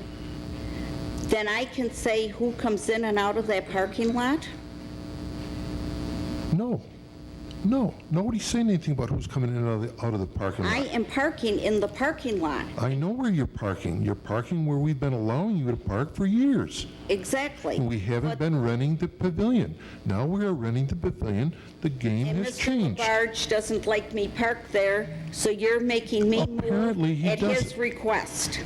then I can say who comes in and out of that parking lot? No. No. Nobody's saying anything about who's coming in and out of the parking lot. I am parking in the parking lot. I know where you're parking. You're parking where we've been allowing you to park for years. Exactly. And we haven't been renting the pavilion. Now we are renting the pavilion. The game And has Mr. changed. Labarge doesn't like me parked there, so you're making me Apparently move he at his doesn't. request.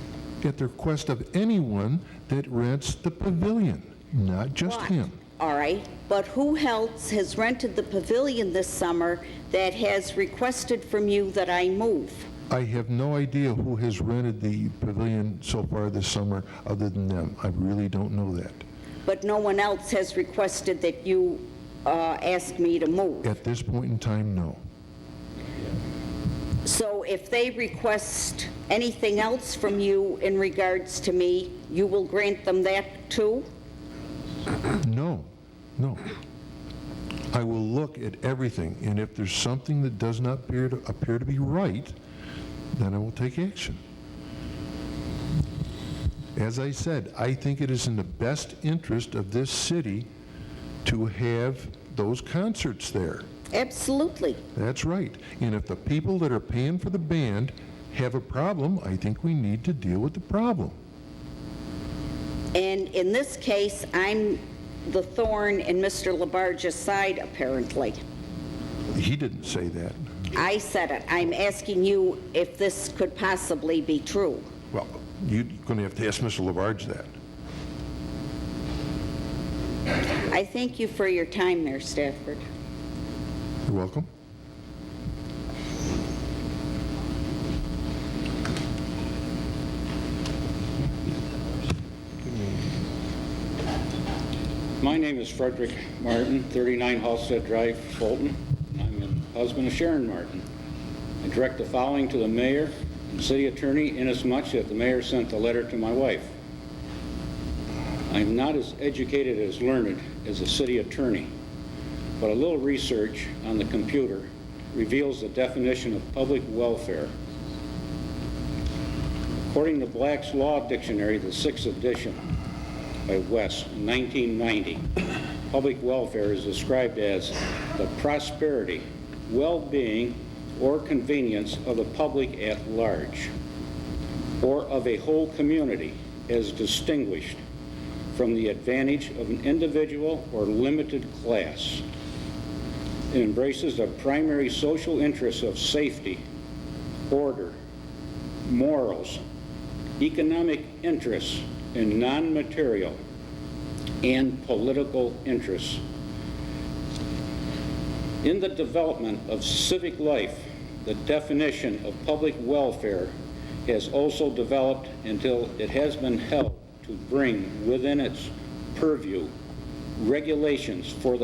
At the request of anyone that rents the pavilion, not just What? him. All right, but who else has rented the pavilion this summer that has requested from you that I move? I have no idea who has rented the pavilion so far this summer other than them. I really don't know that. But no one else has requested that you ask me to move. At this point in time, no. So if they request anything else from you in regards to me, you will grant them that too? No, no. I will look at everything, and if there's something that does not appear to be right, then I will take action. As I said, I think it is in the best interest of this city to have those concerts there. Absolutely. That's right. And if the people that are paying for the band have a problem, I think we need to deal with the problem. And in this case, I'm the thorn in Mr. Labarge's side, apparently. He didn't say that. I said it. I'm asking you if this could possibly be true. Well, you're going to have to ask Mr. Labarge that. I thank you for your time there, Stafford. You're welcome. My name is Frederick Martin, 39 Halstead Drive, Fulton. I'm the husband of Sharon Martin. I direct the following to the mayor and city attorney inasmuch that the mayor sent the letter to my wife. I am not as educated as learned as a city attorney, but a little research on the computer reveals the definition of public welfare. According to Black's Law Dictionary, the 6th edition, by West in 1990. Public welfare is described as the prosperity, well-being, or convenience of the public at large, or of a whole community as distinguished from the advantage of an individual or limited class. It embraces the primary social interests of safety, order, morals, economic interests, and non-material and political interests. In the development of civic life, the definition of public welfare has also developed until it has been held to bring within its purview regulations for the